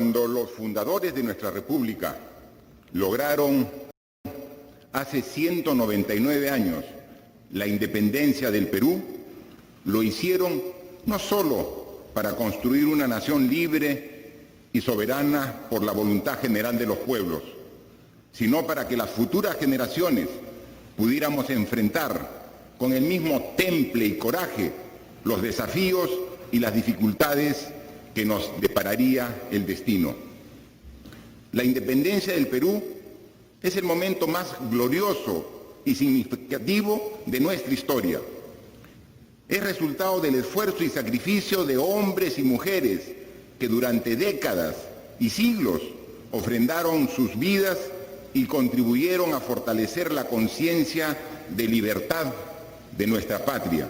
Cuando los fundadores de nuestra República lograron hace 199 años la independencia del Perú, lo hicieron no solo para construir una nación libre y soberana por la voluntad general de los pueblos, sino para que las futuras generaciones pudiéramos enfrentar con el mismo temple y coraje los desafíos y las dificultades que nos depararía el destino. La independencia del Perú es el momento más glorioso y significativo de nuestra historia. Es resultado del esfuerzo y sacrificio de hombres y mujeres que durante décadas y siglos ofrendaron sus vidas y contribuyeron a fortalecer la conciencia de libertad de nuestra patria.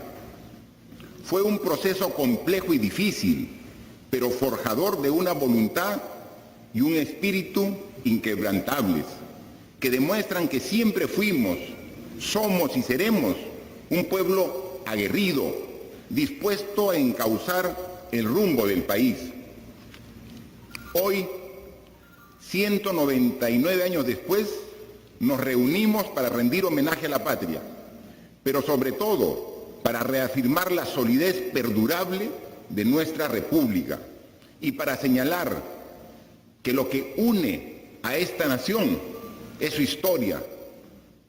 Fue un proceso complejo y difícil, pero forjador de una voluntad y un espíritu inquebrantables, que demuestran que siempre fuimos, somos y seremos un pueblo aguerrido, dispuesto a encauzar el rumbo del país. Hoy, 199 años después, nos reunimos para rendir homenaje a la patria, pero sobre todo para reafirmar la solidez perdurable de nuestra República y para señalar que lo que une a esta nación es su historia,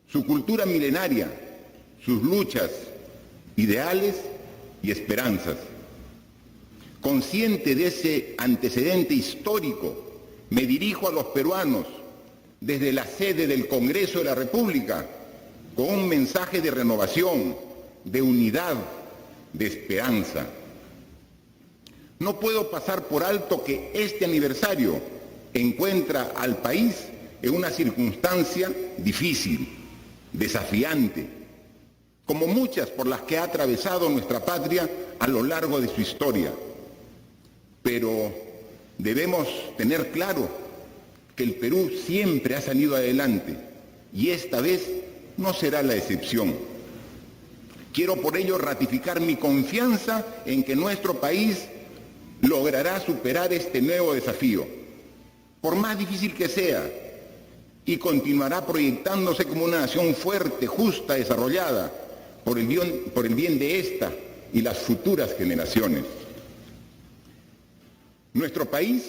su cultura milenaria, sus luchas, ideales y esperanzas. Consciente de ese antecedente histórico, me dirijo a los peruanos desde la sede del Congreso de la República con un mensaje de renovación, de unidad, de esperanza. No puedo pasar por alto que este aniversario encuentra al país en una circunstancia difícil, desafiante, como muchas por las que ha atravesado nuestra patria a lo largo de su historia. Pero debemos tener claro que el Perú siempre ha salido adelante y esta vez no será la excepción. Quiero por ello ratificar mi confianza en que nuestro país logrará superar este nuevo desafío, por más difícil que sea, y continuará proyectándose como una nación fuerte, justa, desarrollada, por el bien de esta y las futuras generaciones. Nuestro país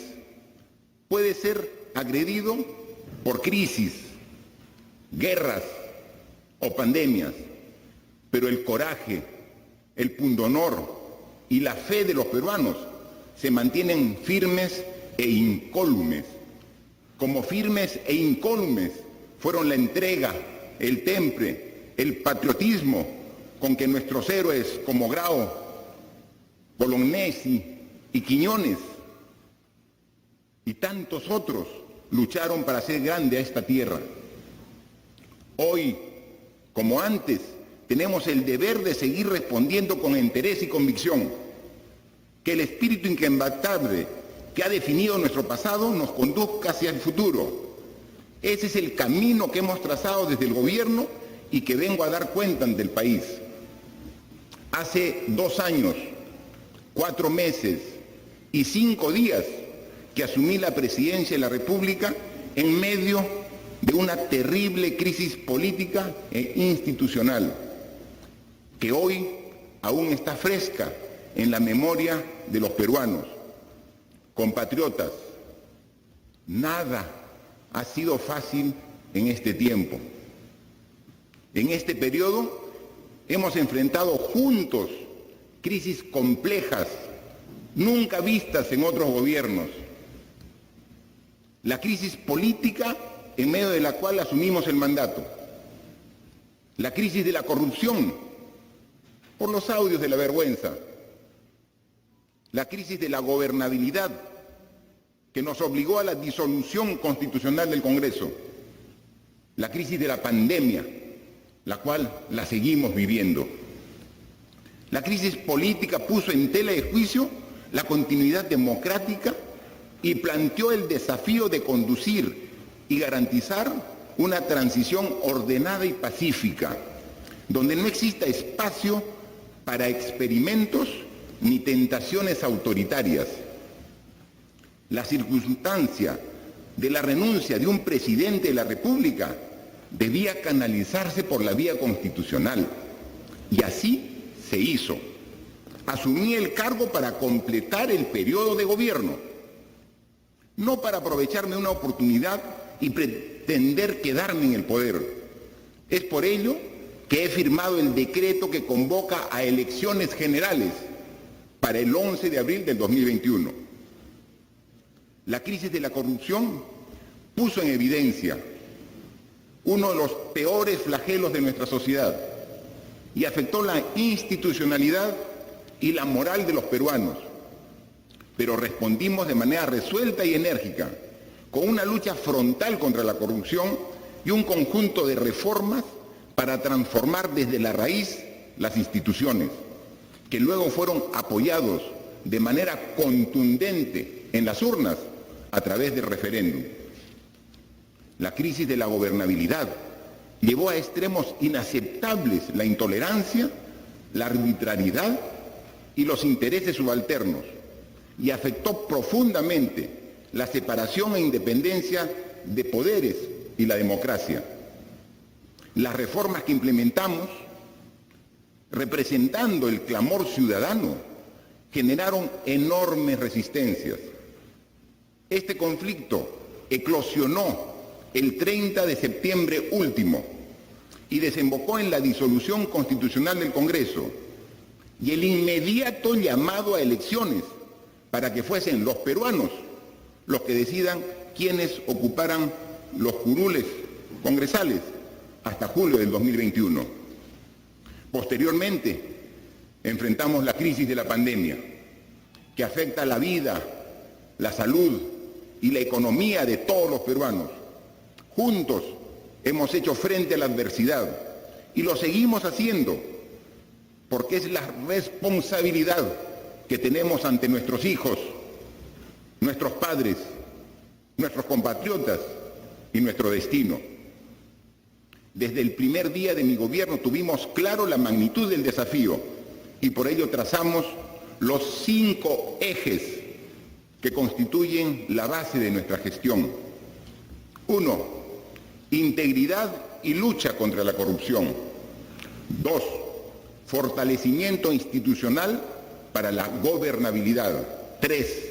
puede ser agredido por crisis, guerras o pandemias, pero el coraje, el pundonor y la fe de los peruanos se mantienen firmes e incólumes. Como firmes e incólumes fueron la entrega, el temple, el patriotismo con que nuestros héroes como Grau, Bolognesi y Quiñones y tantos otros lucharon para hacer grande a esta tierra. Hoy, como antes, tenemos el deber de seguir respondiendo con interés y convicción, que el espíritu inquebrantable que ha definido nuestro pasado nos conduzca hacia el futuro. Ese es el camino que hemos trazado desde el gobierno y que vengo a dar cuenta ante el país. Hace 2 años, 4 meses y 5 días que asumí la presidencia de la República en medio de una terrible crisis política e institucional, que hoy aún está fresca en la memoria de los peruanos. Compatriotas, nada ha sido fácil en este tiempo. En este periodo hemos enfrentado juntos crisis complejas, nunca vistas en otros gobiernos. La crisis política en medio de la cual asumimos el mandato. La crisis de la corrupción, por los audios de la vergüenza. La crisis de la gobernabilidad, que nos obligó a la disolución constitucional del Congreso. La crisis de la pandemia, la cual la seguimos viviendo. La crisis política puso en tela de juicio la continuidad democrática y planteó el desafío de conducir y garantizar una transición ordenada y pacífica, donde no exista espacio para experimentos ni tentaciones autoritarias. la circunstancia de la renuncia de un presidente de la República debía canalizarse por la vía constitucional. Y así se hizo. Asumí el cargo para completar el periodo de gobierno, no para aprovecharme de una oportunidad y pretender quedarme en el poder. Es por ello que he firmado el decreto que convoca a elecciones generales para el 11 de abril del 2021. La crisis de la corrupción puso en evidencia uno de los peores flagelos de nuestra sociedad y afectó la institucionalidad y la moral de los peruanos. Pero respondimos de manera resuelta y enérgica, con una lucha frontal contra la corrupción y un conjunto de reformas para transformar desde la raíz las instituciones, que luego fueron apoyados de manera contundente en las urnas a través del referéndum. La crisis de la gobernabilidad llevó a extremos inaceptables la intolerancia, la arbitrariedad y los intereses subalternos, y afectó profundamente la separación e independencia de poderes y la democracia. Las reformas que implementamos, representando el clamor ciudadano, generaron enormes resistencias. Este conflicto eclosionó el 30 de septiembre último y desembocó en la disolución constitucional del Congreso y el inmediato llamado a elecciones para que fuesen los peruanos los que decidan quiénes ocuparan los curules congresales hasta julio del 2021. Posteriormente, enfrentamos la crisis de la pandemia, que afecta la vida, la salud y la economía de todos los peruanos. Juntos hemos hecho frente a la adversidad y lo seguimos haciendo, porque es la responsabilidad que tenemos ante nuestros hijos, nuestros padres, nuestros compatriotas y nuestro destino. Desde el primer día de mi gobierno tuvimos claro la magnitud del desafío y por ello trazamos los 5 ejes que constituyen la base de nuestra gestión. 1. Integridad y lucha contra la corrupción. 2. Fortalecimiento institucional para la gobernabilidad. 3.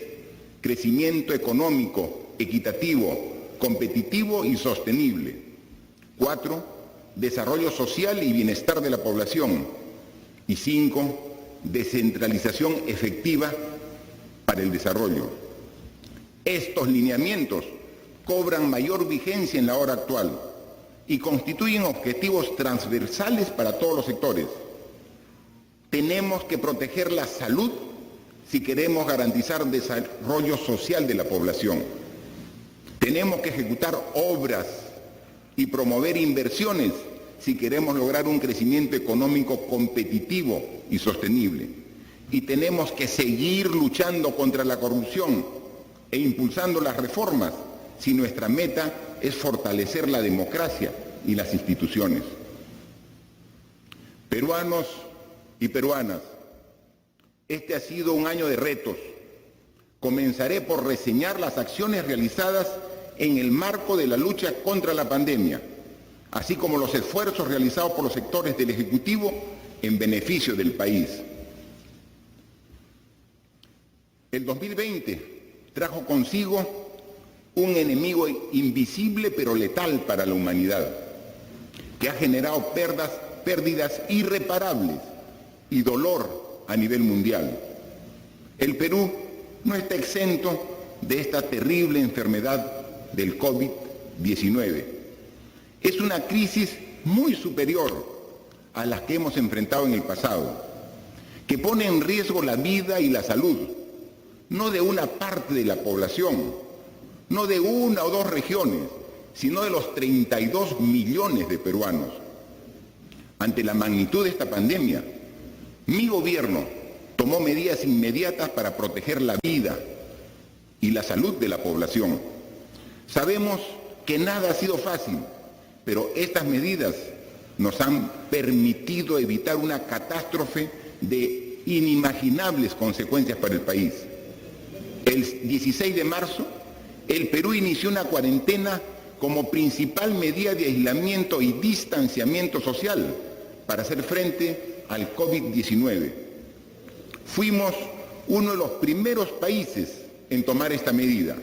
Crecimiento económico, equitativo, competitivo y sostenible. 4. Desarrollo social y bienestar de la población. Y 5. Descentralización efectiva para el desarrollo. Estos lineamientos cobran mayor vigencia en la hora actual y constituyen objetivos transversales para todos los sectores. Tenemos que proteger la salud si queremos garantizar desarrollo social de la población. Tenemos que ejecutar obras y promover inversiones si queremos lograr un crecimiento económico competitivo y sostenible. Y tenemos que seguir luchando contra la corrupción e impulsando las reformas si nuestra meta es fortalecer la democracia y las instituciones. Peruanos y peruanas, este ha sido un año de retos. Comenzaré por reseñar las acciones realizadas en el marco de la lucha contra la pandemia, así como los esfuerzos realizados por los sectores del Ejecutivo en beneficio del país. El 2020 trajo consigo un enemigo invisible pero letal para la humanidad, que ha generado pérdidas irreparables y dolor a nivel mundial. El Perú no está exento de esta terrible enfermedad del COVID-19. Es una crisis muy superior a las que hemos enfrentado en el pasado, que pone en riesgo la vida y la salud, no de una parte de la población, no de una o dos regiones, sino de los 32 millones de peruanos. Ante la magnitud de esta pandemia, mi gobierno tomó medidas inmediatas para proteger la vida y la salud de la población. Sabemos que nada ha sido fácil, pero estas medidas nos han permitido evitar una catástrofe de inimaginables consecuencias para el país. El 16 de marzo, el Perú inició una cuarentena como principal medida de aislamiento y distanciamiento social para hacer frente al COVID-19. Fuimos uno de los primeros países en tomar esta medida,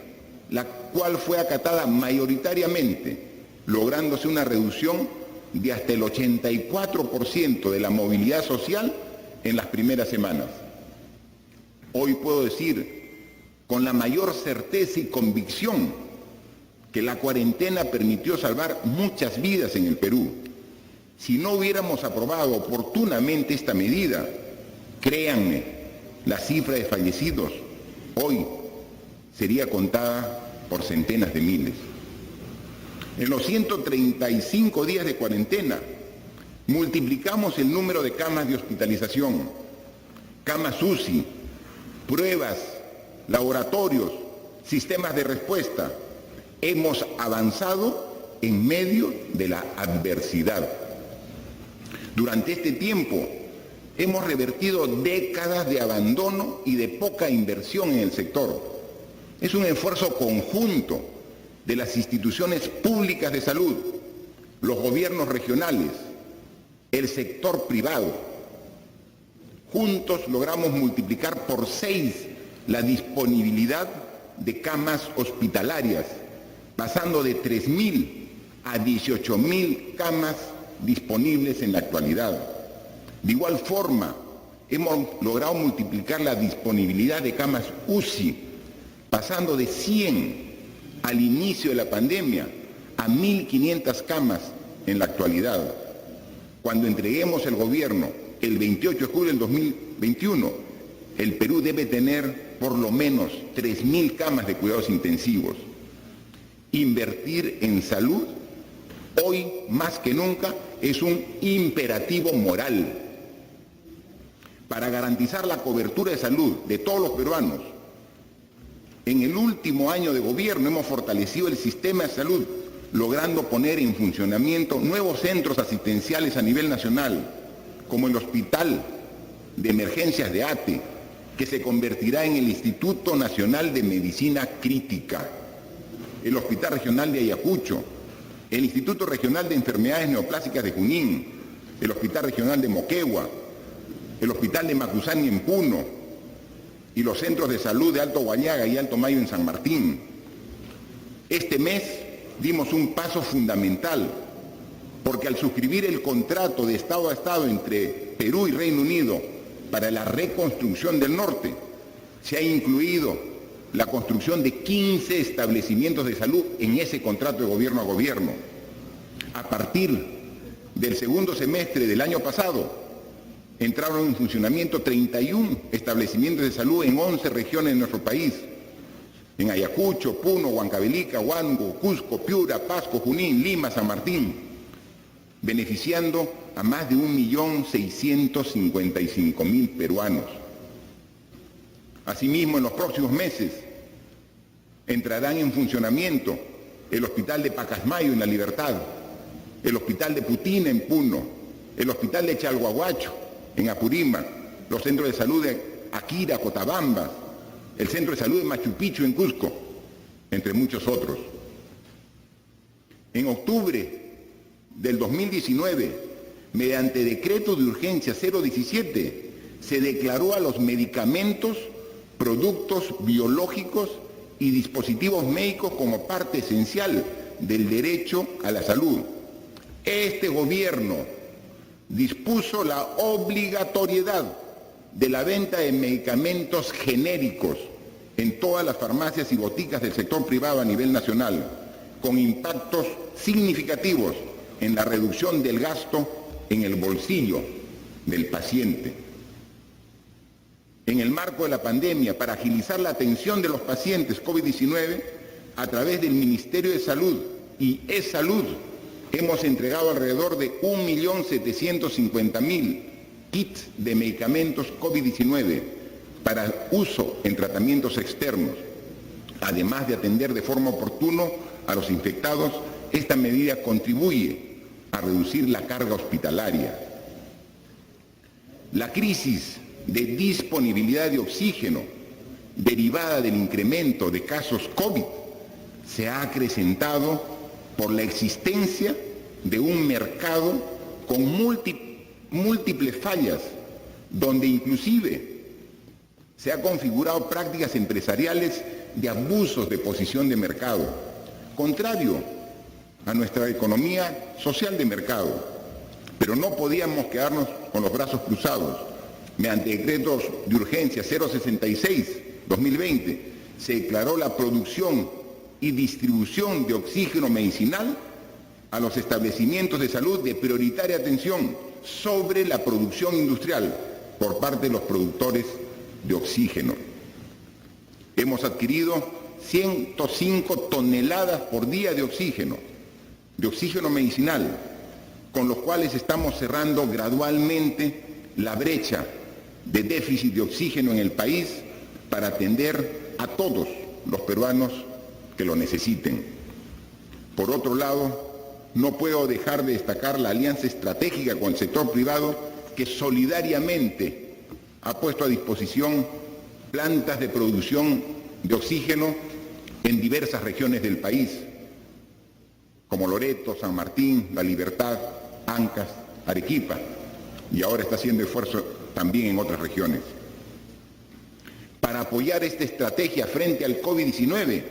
la cual fue acatada mayoritariamente, lográndose una reducción de hasta el 84% de la movilidad social en las primeras semanas. Hoy puedo decir con la mayor certeza y convicción que la cuarentena permitió salvar muchas vidas en el Perú. Si no hubiéramos aprobado oportunamente esta medida, créanme, la cifra de fallecidos hoy sería contada por centenas de miles. En los 135 días de cuarentena, multiplicamos el número de camas de hospitalización, camas UCI, pruebas, laboratorios, sistemas de respuesta. Hemos avanzado en medio de la adversidad. Durante este tiempo, hemos revertido décadas de abandono y de poca inversión en el sector. Es un esfuerzo conjunto de las instituciones públicas de salud, los gobiernos regionales, el sector privado. Juntos logramos multiplicar por 6 la disponibilidad de camas hospitalarias, pasando de 3.000 a 18.000 camas disponibles en la actualidad. De igual forma, hemos logrado multiplicar la disponibilidad de camas UCI, pasando de 100 al inicio de la pandemia a 1.500 camas en la actualidad. Cuando entreguemos el gobierno el 28 de julio del 2021, el Perú debe tener por lo menos 3.000 camas de cuidados intensivos. Invertir en salud, hoy más que nunca, es un imperativo moral. Para garantizar la cobertura de salud de todos los peruanos, en el último año de gobierno hemos fortalecido el sistema de salud, logrando poner en funcionamiento nuevos centros asistenciales a nivel nacional, como el Hospital de Emergencias de ATE, que se convertirá en el Instituto Nacional de Medicina Crítica, el Hospital Regional de Ayacucho, el Instituto Regional de Enfermedades Neoplásicas de Junín, el Hospital Regional de Moquegua, el Hospital de Macuzani en Puno, y los centros de salud de Alto Guayaga y Alto Mayo en San Martín. Este mes dimos un paso fundamental, porque al suscribir el contrato de Estado a Estado entre Perú y Reino Unido para la reconstrucción del norte, se ha incluido la construcción de 15 establecimientos de salud en ese contrato de gobierno a gobierno. A partir del segundo semestre del año pasado, entraron en funcionamiento 31 establecimientos de salud en 11 regiones de nuestro país, en Ayacucho, Puno, Huancavelica, Huánuco, Cusco, Piura, Pasco, Junín, Lima, San Martín, beneficiando a más de 1.655.000 peruanos. Asimismo, en los próximos meses entrarán en funcionamiento el Hospital de Pacasmayo en La Libertad, el Hospital de Putina en Puno, el Hospital de Chalhuahuacho en Apurímac, los centros de salud de Akira, Cotabamba, el Centro de Salud de Machu Picchu en Cusco, entre muchos otros. En octubre del 2019, mediante decreto de urgencia 017, se declaró a los medicamentos, productos biológicos y dispositivos médicos como parte esencial del derecho a la salud. Este gobierno dispuso la obligatoriedad de la venta de medicamentos genéricos en todas las farmacias y boticas del sector privado a nivel nacional, con impactos significativos en la reducción del gasto en el bolsillo del paciente. En el marco de la pandemia, para agilizar la atención de los pacientes COVID-19, a través del Ministerio de Salud y eSalud, hemos entregado alrededor de 1.750.000 kits de medicamentos COVID-19 para uso en tratamientos externos. Además de atender de forma oportuna a los infectados, esta medida contribuye a reducir la carga hospitalaria. La crisis de disponibilidad de oxígeno derivada del incremento de casos COVID, se ha acrecentado por la existencia de un mercado con múltiples fallas, donde inclusive se ha configurado prácticas empresariales de abusos de posición de mercado, contrario a nuestra economía social de mercado. Pero no podíamos quedarnos con los brazos cruzados. Mediante decretos de urgencia 066-2020 se declaró la producción y distribución de oxígeno medicinal a los establecimientos de salud de prioritaria atención sobre la producción industrial por parte de los productores de oxígeno. Hemos adquirido 105 toneladas por día de oxígeno medicinal, con los cuales estamos cerrando gradualmente la brecha de déficit de oxígeno en el país para atender a todos los peruanos que lo necesiten. Por otro lado, no puedo dejar de destacar la alianza estratégica con el sector privado que solidariamente ha puesto a disposición plantas de producción de oxígeno en diversas regiones del país, como Loreto, San Martín, La Libertad, Ancas, Arequipa, y ahora está haciendo esfuerzo también en otras regiones. Para apoyar esta estrategia frente al COVID-19,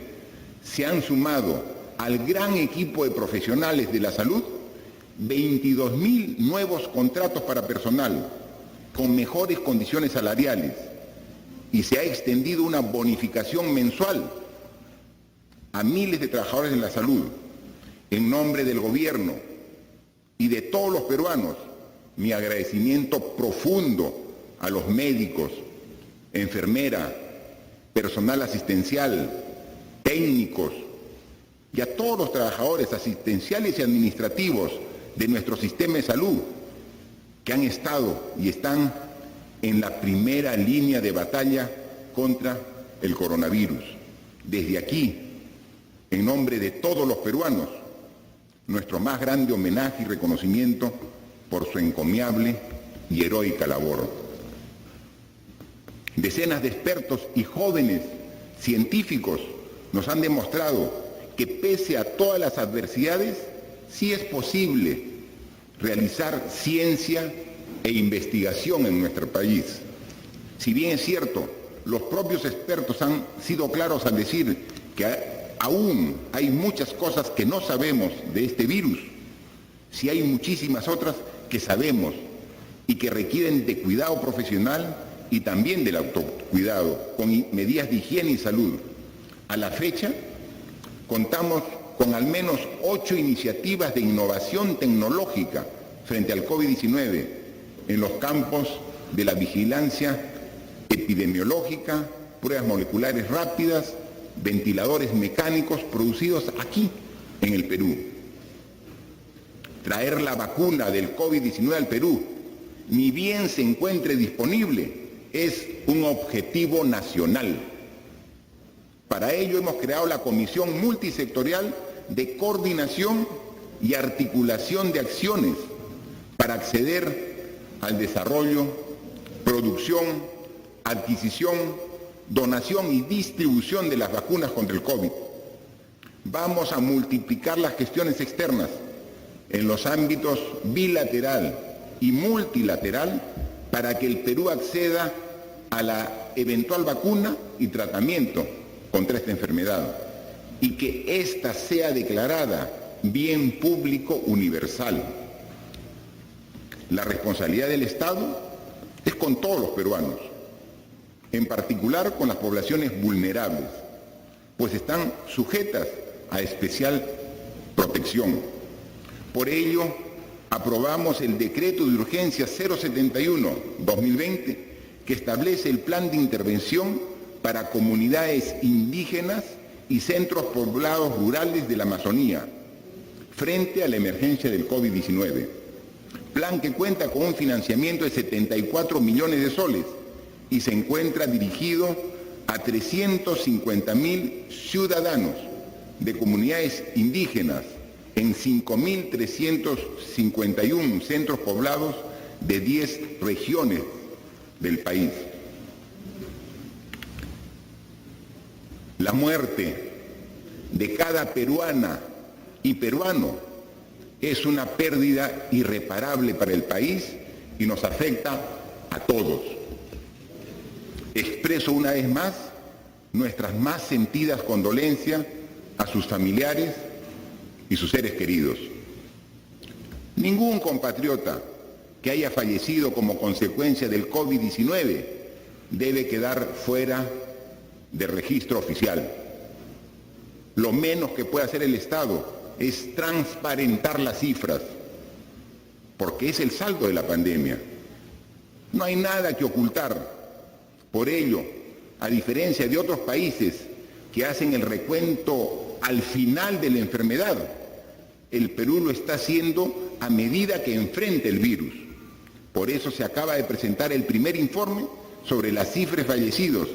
se han sumado al gran equipo de profesionales de la salud 22.000 nuevos contratos para personal con mejores condiciones salariales, y se ha extendido una bonificación mensual a miles de trabajadores en la salud. En nombre del gobierno y de todos los peruanos, mi agradecimiento profundo a los médicos, enfermeras, personal asistencial, técnicos y a todos los trabajadores asistenciales y administrativos de nuestro sistema de salud que han estado y están en la primera línea de batalla contra el coronavirus. Desde aquí, en nombre de todos los peruanos, nuestro más grande homenaje y reconocimiento por su encomiable y heroica labor. Decenas de expertos y jóvenes científicos nos han demostrado que pese a todas las adversidades, sí es posible realizar ciencia e investigación en nuestro país. Si bien es cierto, los propios expertos han sido claros al decir que aún hay muchas cosas que no sabemos de este virus, sí hay muchísimas otras que sabemos y que requieren de cuidado profesional y también del autocuidado, con medidas de higiene y salud. A la fecha, contamos con al menos 8 iniciativas de innovación tecnológica frente al COVID-19 en los campos de la vigilancia epidemiológica, pruebas moleculares rápidas, ventiladores mecánicos producidos aquí en el Perú. Traer la vacuna del COVID-19 al Perú, ni bien se encuentre disponible, es un objetivo nacional. Para ello hemos creado la Comisión Multisectorial de Coordinación y Articulación de Acciones para acceder al desarrollo, producción, adquisición, donación y distribución de las vacunas contra el COVID. Vamos a multiplicar las gestiones externas en los ámbitos bilateral y multilateral para que el Perú acceda a la eventual vacuna y tratamiento contra esta enfermedad y que ésta sea declarada bien público universal. La responsabilidad del Estado es con todos los peruanos, en particular con las poblaciones vulnerables, pues están sujetas a especial protección. Por ello, aprobamos el decreto de urgencia 071-2020 que establece el plan de intervención para comunidades indígenas y centros poblados rurales de la Amazonía frente a la emergencia del COVID-19. Plan que cuenta con un financiamiento de 74 millones de soles y se encuentra dirigido a 350.000 ciudadanos de comunidades indígenas en 5.351 centros poblados de 10 regiones del país. La muerte de cada peruana y peruano es una pérdida irreparable para el país y nos afecta a todos. Expreso una vez más nuestras más sentidas condolencias a sus familiares y sus seres queridos. Ningún compatriota que haya fallecido como consecuencia del COVID-19 debe quedar fuera del registro oficial. Lo menos que puede hacer el Estado es transparentar las cifras, porque es el saldo de la pandemia. No hay nada que ocultar. Por ello, a diferencia de otros países que hacen el recuento al final de la enfermedad, el Perú lo está haciendo a medida que enfrenta el virus. Por eso se acaba de presentar el primer informe sobre las cifras de fallecidos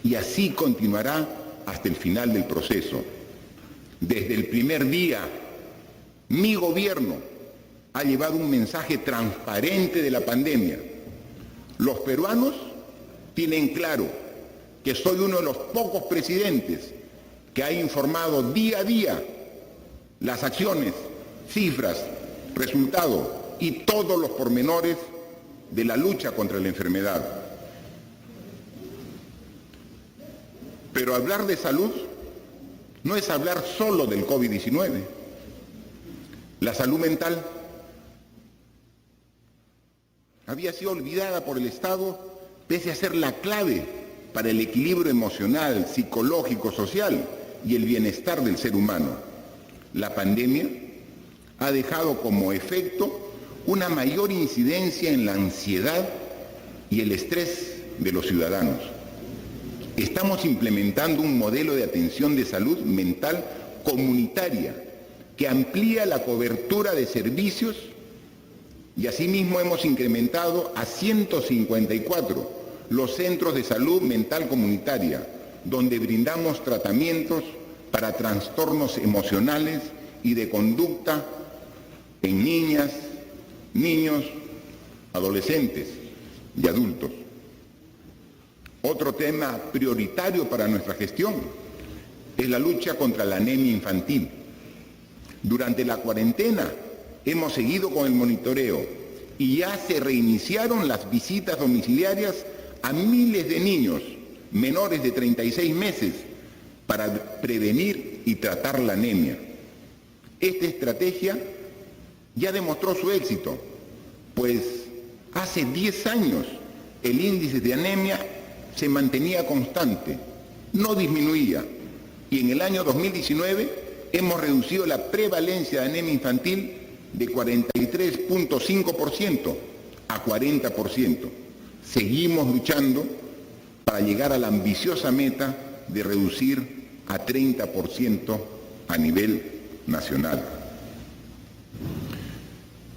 y así continuará hasta el final del proceso. Desde el primer día, mi gobierno ha llevado un mensaje transparente de la pandemia. Los peruanos tienen claro que soy uno de los pocos presidentes que ha informado día a día las acciones, cifras, resultados y todos los pormenores de la lucha contra la enfermedad. Pero hablar de salud no es hablar solo del COVID-19. La salud mental había sido olvidada por el Estado pese a ser la clave para el equilibrio emocional, psicológico, social y el bienestar del ser humano. La pandemia ha dejado como efecto una mayor incidencia en la ansiedad y el estrés de los ciudadanos. Estamos implementando un modelo de atención de salud mental comunitaria que amplía la cobertura de servicios y asimismo hemos incrementado a 154 los centros de salud mental comunitaria, donde brindamos tratamientos para trastornos emocionales y de conducta en niñas, niños, adolescentes y adultos. Otro tema prioritario para nuestra gestión es la lucha contra la anemia infantil. Durante la cuarentena hemos seguido con el monitoreo y ya se reiniciaron las visitas domiciliarias a miles de niños menores de 36 meses para prevenir y tratar la anemia. Esta estrategia ya demostró su éxito, pues hace 10 años el índice de anemia se mantenía constante, no disminuía, y en el año 2019 hemos reducido la prevalencia de anemia infantil de 43.5% a 40%. Seguimos luchando para llegar a la ambiciosa meta de reducir a 30% a nivel nacional.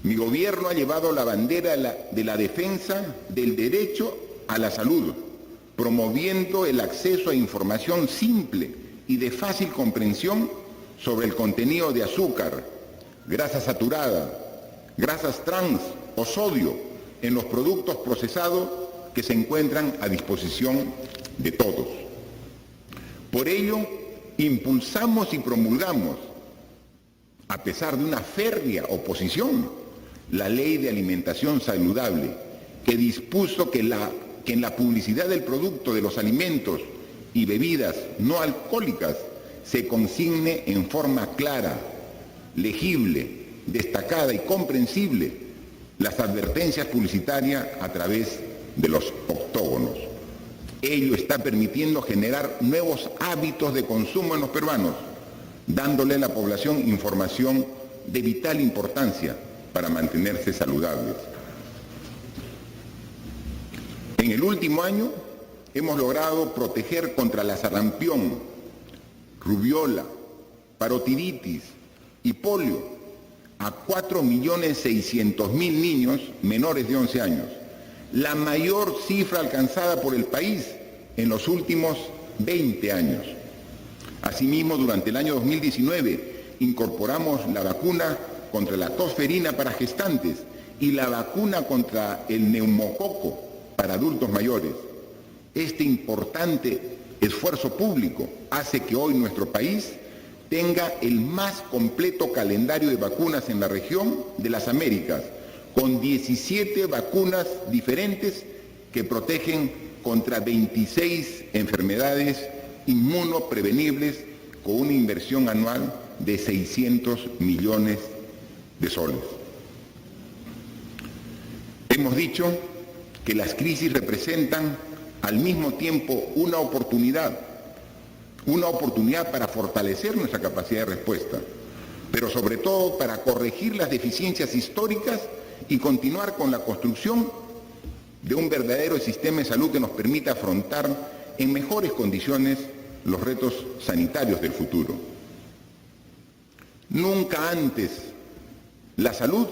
Mi gobierno ha llevado la bandera de la defensa del derecho a la salud, promoviendo el acceso a información simple y de fácil comprensión sobre el contenido de azúcar, grasa saturada, grasas trans o sodio en los productos procesados que se encuentran a disposición de todos. Por ello, impulsamos y promulgamos, a pesar de una férrea oposición, la Ley de Alimentación Saludable, que dispuso que en la publicidad del producto de los alimentos y bebidas no alcohólicas se consigne en forma clara, legible, destacada y comprensible las advertencias publicitarias a través de los octógonos. Ello está permitiendo generar nuevos hábitos de consumo en los peruanos, dándole a la población información de vital importancia para mantenerse saludables. En el último año hemos logrado proteger contra la sarampión, rubiola, parotiditis y polio a 4.600.000 niños menores de 11 años, la mayor cifra alcanzada por el país en los últimos 20 años. Asimismo, durante el año 2019 incorporamos la vacuna contra la tosferina para gestantes y la vacuna contra el neumococo para adultos mayores. Este importante esfuerzo público hace que hoy nuestro país tenga el más completo calendario de vacunas en la región de las Américas, con 17 vacunas diferentes que protegen contra 26 enfermedades inmunoprevenibles con una inversión anual de 600 millones de soles. Hemos dicho que las crisis representan al mismo tiempo una oportunidad para fortalecer nuestra capacidad de respuesta, pero sobre todo para corregir las deficiencias históricas y continuar con la construcción de un verdadero sistema de salud que nos permita afrontar en mejores condiciones los retos sanitarios del futuro. Nunca antes la salud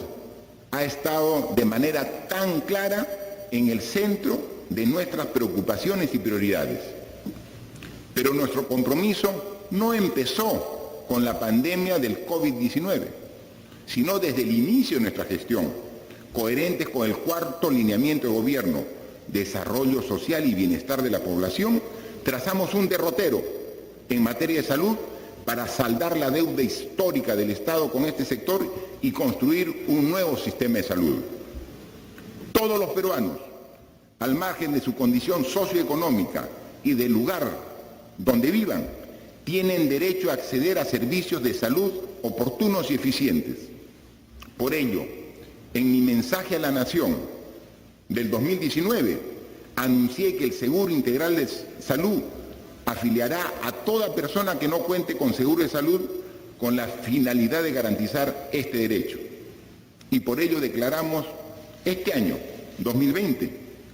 ha estado de manera tan clara en el centro de nuestras preocupaciones y prioridades. Pero nuestro compromiso no empezó con la pandemia del COVID-19, sino desde el inicio de nuestra gestión, coherentes con el cuarto lineamiento de gobierno, desarrollo social y bienestar de la población, trazamos un derrotero en materia de salud para saldar la deuda histórica del Estado con este sector y construir un nuevo sistema de salud. Todos los peruanos, al margen de su condición socioeconómica y del lugar donde vivan, tienen derecho a acceder a servicios de salud oportunos y eficientes. Por ello, en mi mensaje a la Nación del 2019, anuncié que el Seguro Integral de Salud afiliará a toda persona que no cuente con seguro de salud con la finalidad de garantizar este derecho. Y por ello declaramos este año, 2020,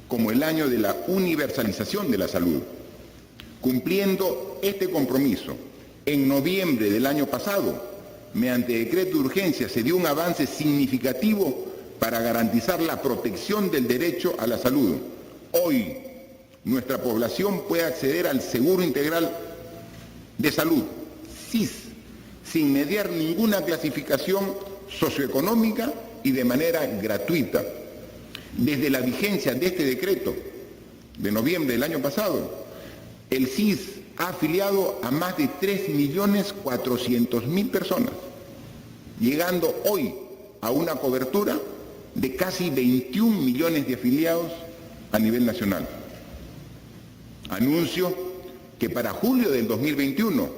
como el año de la universalización de la salud. Cumpliendo este compromiso, en noviembre del año pasado, mediante decreto de urgencia, se dio un avance significativo para garantizar la protección del derecho a la salud. Hoy, nuestra población puede acceder al Seguro Integral de Salud, SIS, sin mediar ninguna clasificación socioeconómica y de manera gratuita. Desde la vigencia de este decreto de noviembre del año pasado, el SIS ha afiliado a más de 3.400.000 personas, llegando hoy a una cobertura de casi 21 millones de afiliados a nivel nacional. Anuncio que para julio del 2021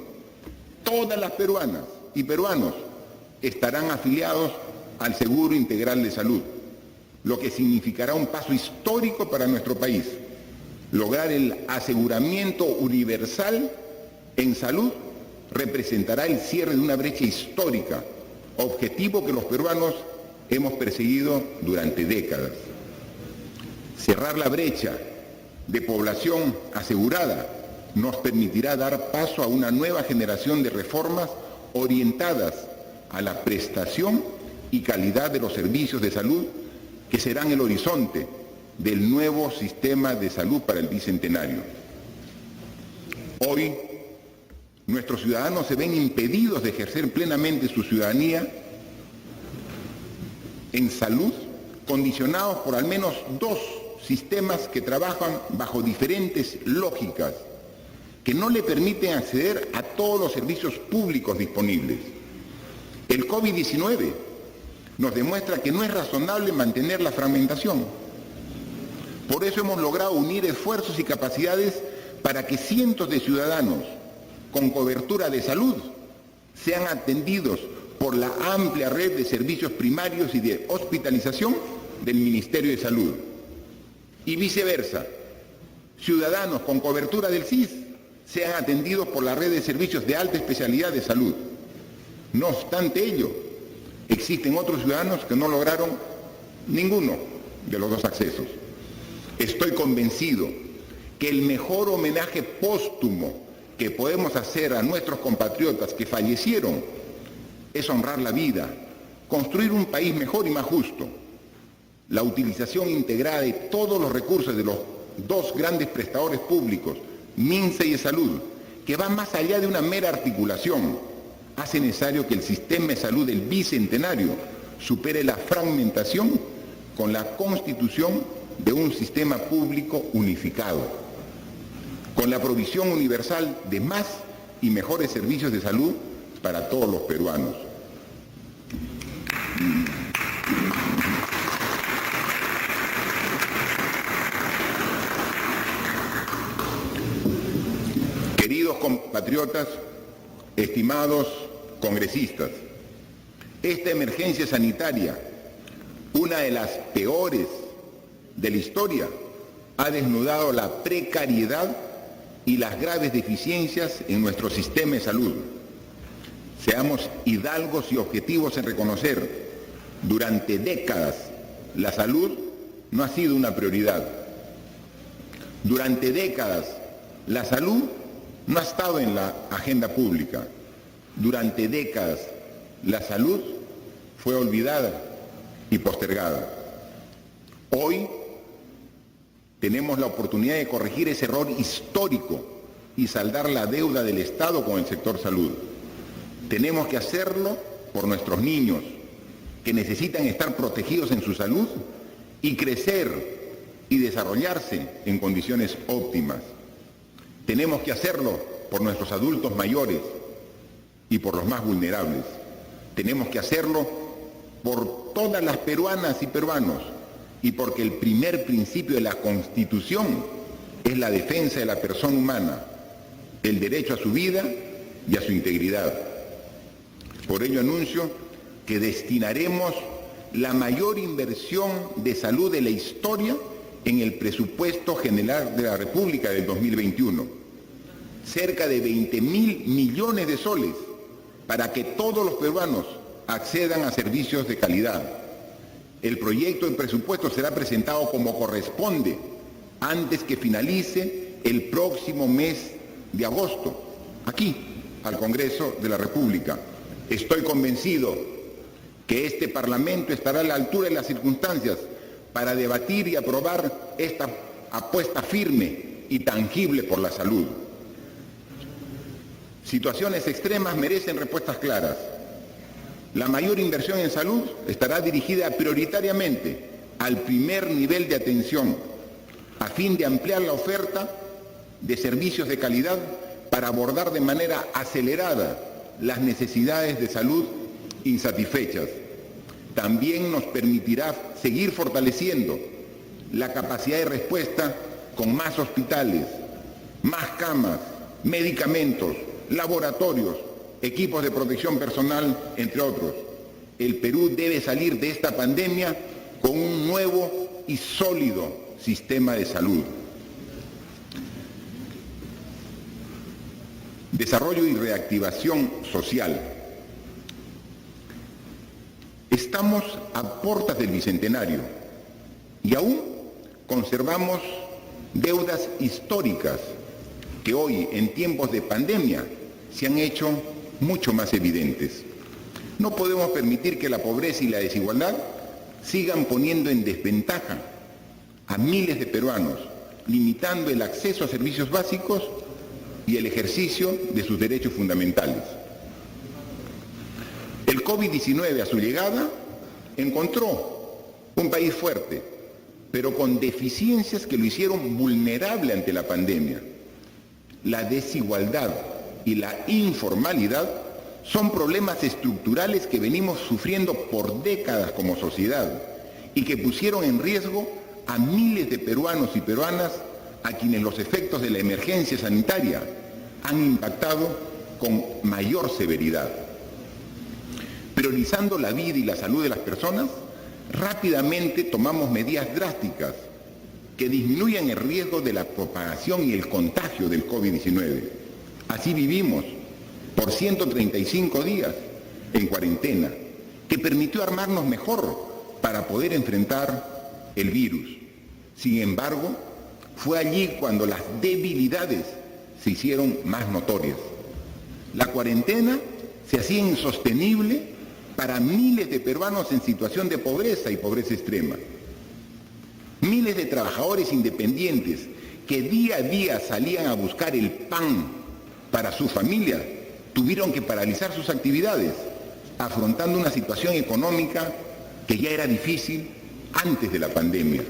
todas las peruanas y peruanos estarán afiliados al Seguro Integral de Salud, lo que significará un paso histórico para nuestro país. Lograr el aseguramiento universal en salud representará el cierre de una brecha histórica, objetivo que los peruanos hemos perseguido durante décadas. Cerrar la brecha de población asegurada nos permitirá dar paso a una nueva generación de reformas orientadas a la prestación y calidad de los servicios de salud que serán el horizonte del nuevo sistema de salud para el bicentenario. Hoy, nuestros ciudadanos se ven impedidos de ejercer plenamente su ciudadanía en salud, condicionados por al menos dos sistemas que trabajan bajo diferentes lógicas, que no le permiten acceder a todos los servicios públicos disponibles. El COVID-19 nos demuestra que no es razonable mantener la fragmentación. Por eso hemos logrado unir esfuerzos y capacidades para que cientos de ciudadanos con cobertura de salud sean atendidos por la amplia red de servicios primarios y de hospitalización del Ministerio de Salud. Y viceversa, ciudadanos con cobertura del SIS sean atendidos por la red de servicios de alta especialidad de salud. No obstante ello, existen otros ciudadanos que no lograron ninguno de los dos accesos. Estoy convencido que el mejor homenaje póstumo que podemos hacer a nuestros compatriotas que fallecieron es honrar la vida, construir un país mejor y más justo. La utilización integrada de todos los recursos de los dos grandes prestadores públicos, MINSA y Salud, que va más allá de una mera articulación, hace necesario que el sistema de salud del bicentenario supere la fragmentación con la constitución de un sistema público unificado. con la provisión universal de más y mejores servicios de salud para todos los peruanos. Queridos compatriotas, estimados congresistas, esta emergencia sanitaria, una de las peores de la historia, ha desnudado la precariedad y las graves deficiencias en nuestro sistema de salud. Seamos hidalgos y objetivos en reconocer, durante décadas la salud no ha sido una prioridad. Durante décadas la salud no ha estado en la agenda pública. Durante décadas la salud fue olvidada y postergada. Hoy tenemos la oportunidad de corregir ese error histórico y saldar la deuda del Estado con el sector salud. Tenemos que hacerlo por nuestros niños, que necesitan estar protegidos en su salud y crecer y desarrollarse en condiciones óptimas. Tenemos que hacerlo por nuestros adultos mayores y por los más vulnerables. Tenemos que hacerlo por todas las peruanas y peruanos, y porque el primer principio de la Constitución es la defensa de la persona humana, el derecho a su vida y a su integridad. Por ello anuncio que destinaremos la mayor inversión de salud de la historia en el presupuesto general de la República del 2021, cerca de 20.000 millones de soles para que todos los peruanos accedan a servicios de calidad. El proyecto de presupuesto será presentado como corresponde antes que finalice el próximo mes de agosto, aquí, al Congreso de la República. Estoy convencido que este Parlamento estará a la altura de las circunstancias para debatir y aprobar esta apuesta firme y tangible por la salud. Situaciones extremas merecen respuestas claras. La mayor inversión en salud estará dirigida prioritariamente al primer nivel de atención, a fin de ampliar la oferta de servicios de calidad para abordar de manera acelerada las necesidades de salud insatisfechas. También nos permitirá seguir fortaleciendo la capacidad de respuesta con más hospitales, más camas, medicamentos, laboratorios, equipos de protección personal, entre otros. El Perú debe salir de esta pandemia con un nuevo y sólido sistema de salud. Desarrollo y reactivación social. Estamos a puertas del Bicentenario y aún conservamos deudas históricas que hoy, en tiempos de pandemia, se han hecho mucho más evidentes. No podemos permitir que la pobreza y la desigualdad sigan poniendo en desventaja a miles de peruanos, limitando el acceso a servicios básicos y el ejercicio de sus derechos fundamentales. El COVID-19 a su llegada encontró un país fuerte, pero con deficiencias que lo hicieron vulnerable ante la pandemia. La desigualdad y la informalidad son problemas estructurales que venimos sufriendo por décadas como sociedad y que pusieron en riesgo a miles de peruanos y peruanas a quienes los efectos de la emergencia sanitaria han impactado con mayor severidad. Priorizando la vida y la salud de las personas, rápidamente tomamos medidas drásticas que disminuyan el riesgo de la propagación y el contagio del COVID-19. Así vivimos por 135 días en cuarentena, que permitió armarnos mejor para poder enfrentar el virus. Sin embargo, fue allí cuando las debilidades se hicieron más notorias. La cuarentena se hacía insostenible para miles de peruanos en situación de pobreza y pobreza extrema. Miles de trabajadores independientes que día a día salían a buscar el pan para su familia, tuvieron que paralizar sus actividades, afrontando una situación económica que ya era difícil antes de la pandemia.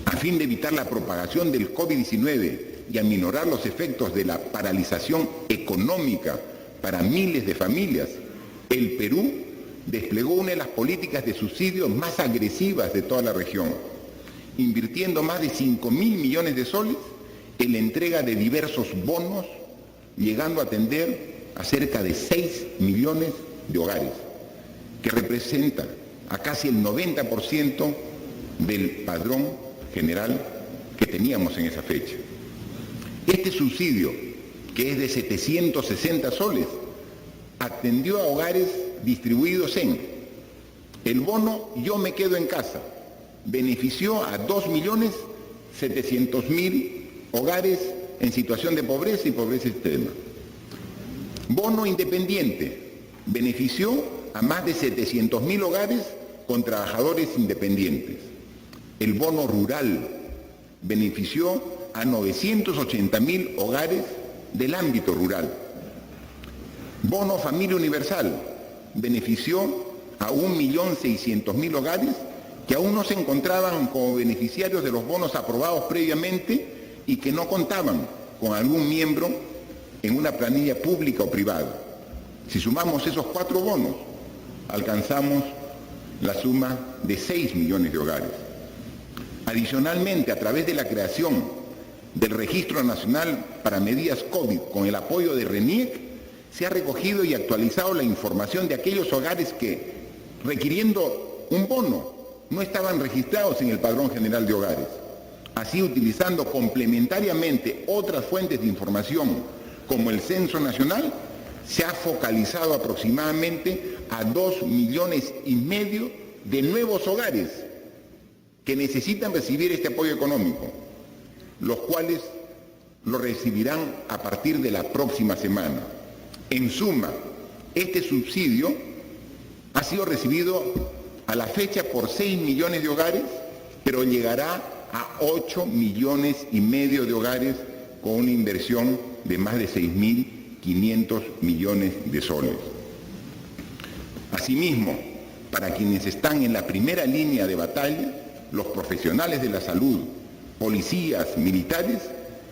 A fin de evitar la propagación del COVID-19 y aminorar los efectos de la paralización económica para miles de familias, el Perú desplegó una de las políticas de subsidio más agresivas de toda la región, invirtiendo más de 5.000 millones de soles en la entrega de diversos bonos, llegando a atender a cerca de 6 millones de hogares, que representa a casi el 90% del padrón general que teníamos en esa fecha. Este subsidio, que es de 760 soles, atendió a hogares distribuidos en el bono Yo me quedo en casa, benefició a 2.700.000 hogares en situación de pobreza y pobreza extrema. Bono independiente, benefició a más de 700.000 hogares con trabajadores independientes. El bono rural benefició a 980.000 hogares del ámbito rural. Bono Familia Universal benefició a 1.600.000 hogares que aún no se encontraban como beneficiarios de los bonos aprobados previamente y que no contaban con algún miembro en una planilla pública o privada. Si sumamos esos 4 bonos, alcanzamos la suma de 6 millones de hogares. Adicionalmente, a través de la creación del Registro Nacional para Medidas COVID con el apoyo de RENIEC, se ha recogido y actualizado la información de aquellos hogares que, requiriendo un bono, no estaban registrados en el Padrón General de Hogares. Así, utilizando complementariamente otras fuentes de información como el Censo Nacional, se ha focalizado aproximadamente a 2,5 millones de nuevos hogares que necesitan recibir este apoyo económico, los cuales lo recibirán a partir de la próxima semana. En suma, este subsidio ha sido recibido a la fecha por 6 millones de hogares, pero llegará a 8,5 millones de hogares con una inversión de más de 6.500 millones de soles. Asimismo, para quienes están en la primera línea de batalla, los profesionales de la salud, policías, militares,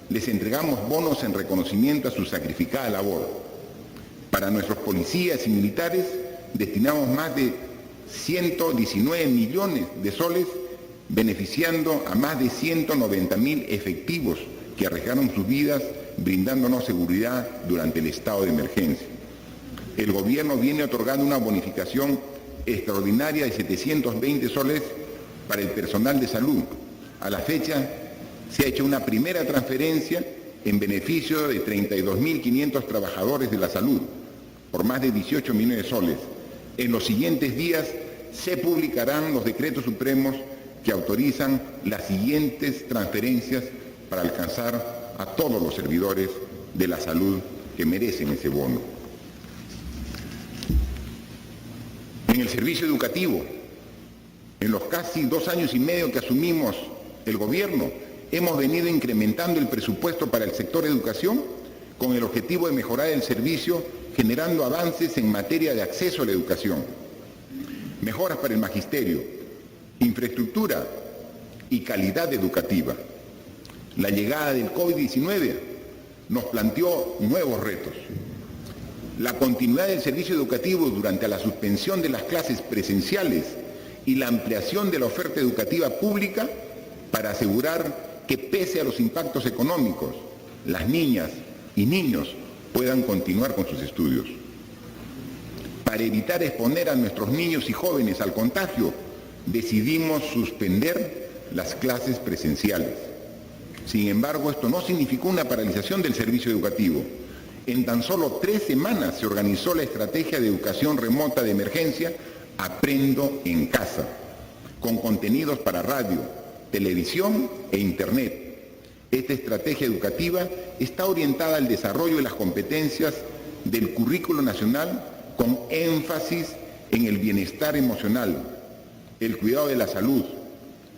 les entregamos bonos en reconocimiento a su sacrificada labor. Para nuestros policías y militares destinamos más de 119 millones de soles, beneficiando a más de 190.000 efectivos que arriesgaron sus vidas brindándonos seguridad durante el estado de emergencia. El gobierno viene otorgando una bonificación extraordinaria de 720 soles para el personal de salud. A la fecha se ha hecho una primera transferencia en beneficio de 32.500 trabajadores de la salud por más de 18 millones de soles. En los siguientes días se publicarán los decretos supremos que autorizan las siguientes transferencias para alcanzar a todos los servidores de la salud que merecen ese bono. En el servicio educativo, en los casi 2 años y medio que asumimos el gobierno, hemos venido incrementando el presupuesto para el sector educación con el objetivo de mejorar el servicio, generando avances en materia de acceso a la educación, mejoras para el magisterio, infraestructura y calidad educativa. La llegada del COVID-19 nos planteó nuevos retos. La continuidad del servicio educativo durante la suspensión de las clases presenciales y la ampliación de la oferta educativa pública para asegurar que, pese a los impactos económicos, las niñas y niños puedan continuar con sus estudios. Para evitar exponer a nuestros niños y jóvenes al contagio, decidimos suspender las clases presenciales. Sin embargo, esto no significó una paralización del servicio educativo. En tan solo 3 semanas se organizó la estrategia de educación remota de emergencia Aprendo en Casa, con contenidos para radio, televisión e internet. Esta estrategia educativa está orientada al desarrollo de las competencias del currículo nacional con énfasis en el bienestar emocional, el cuidado de la salud,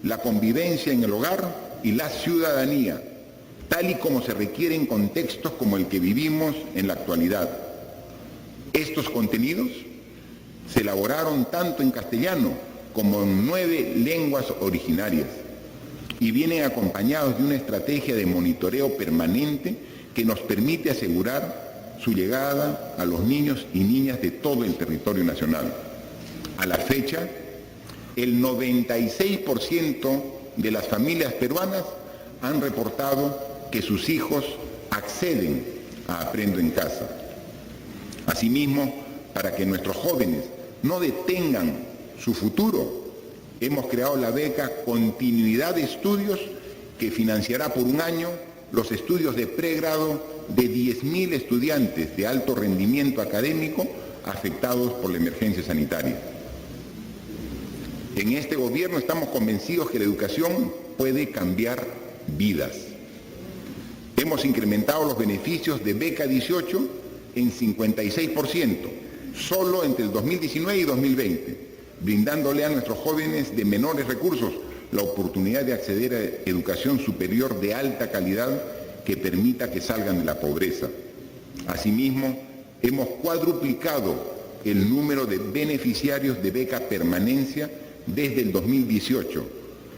la convivencia en el hogar y la ciudadanía, tal y como se requiere en contextos como el que vivimos en la actualidad. Estos contenidos se elaboraron tanto en castellano como en 9 lenguas originarias y vienen acompañados de una estrategia de monitoreo permanente que nos permite asegurar su llegada a los niños y niñas de todo el territorio nacional. A la fecha, el 96% de las familias peruanas han reportado que sus hijos acceden a Aprendo en Casa. Asimismo, para que nuestros jóvenes no detengan su futuro, hemos creado la beca Continuidad de Estudios que financiará por un año los estudios de pregrado de 10.000 estudiantes de alto rendimiento académico afectados por la emergencia sanitaria. En este gobierno estamos convencidos que la educación puede cambiar vidas. Hemos incrementado los beneficios de Beca 18 en 56%, solo entre el 2019 y 2020, brindándole a nuestros jóvenes de menores recursos la oportunidad de acceder a educación superior de alta calidad que permita que salgan de la pobreza. Asimismo, hemos cuadruplicado el número de beneficiarios de beca permanencia desde el 2018,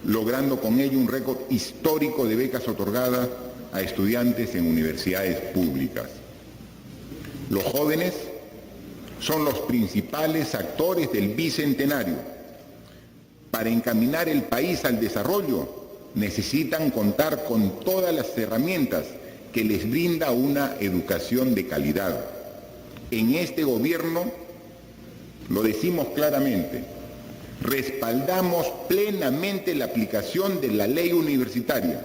logrando con ello un récord histórico de becas otorgadas a estudiantes en universidades públicas. Los jóvenes son los principales actores del Bicentenario. Para encaminar el país al desarrollo, necesitan contar con todas las herramientas que les brinda una educación de calidad. En este gobierno, lo decimos claramente, respaldamos plenamente la aplicación de la ley universitaria.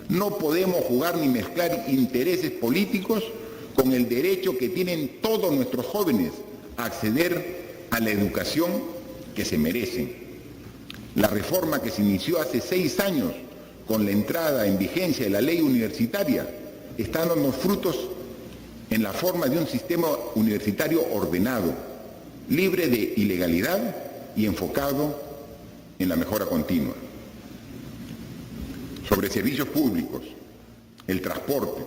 No podemos jugar ni mezclar intereses políticos con el derecho que tienen todos nuestros jóvenes a acceder a la educación que se merecen. La reforma que se inició hace 6 años con la entrada en vigencia de la ley universitaria está dando frutos en la forma de un sistema universitario ordenado, libre de ilegalidad y enfocado en la mejora continua. Sobre servicios públicos, el transporte.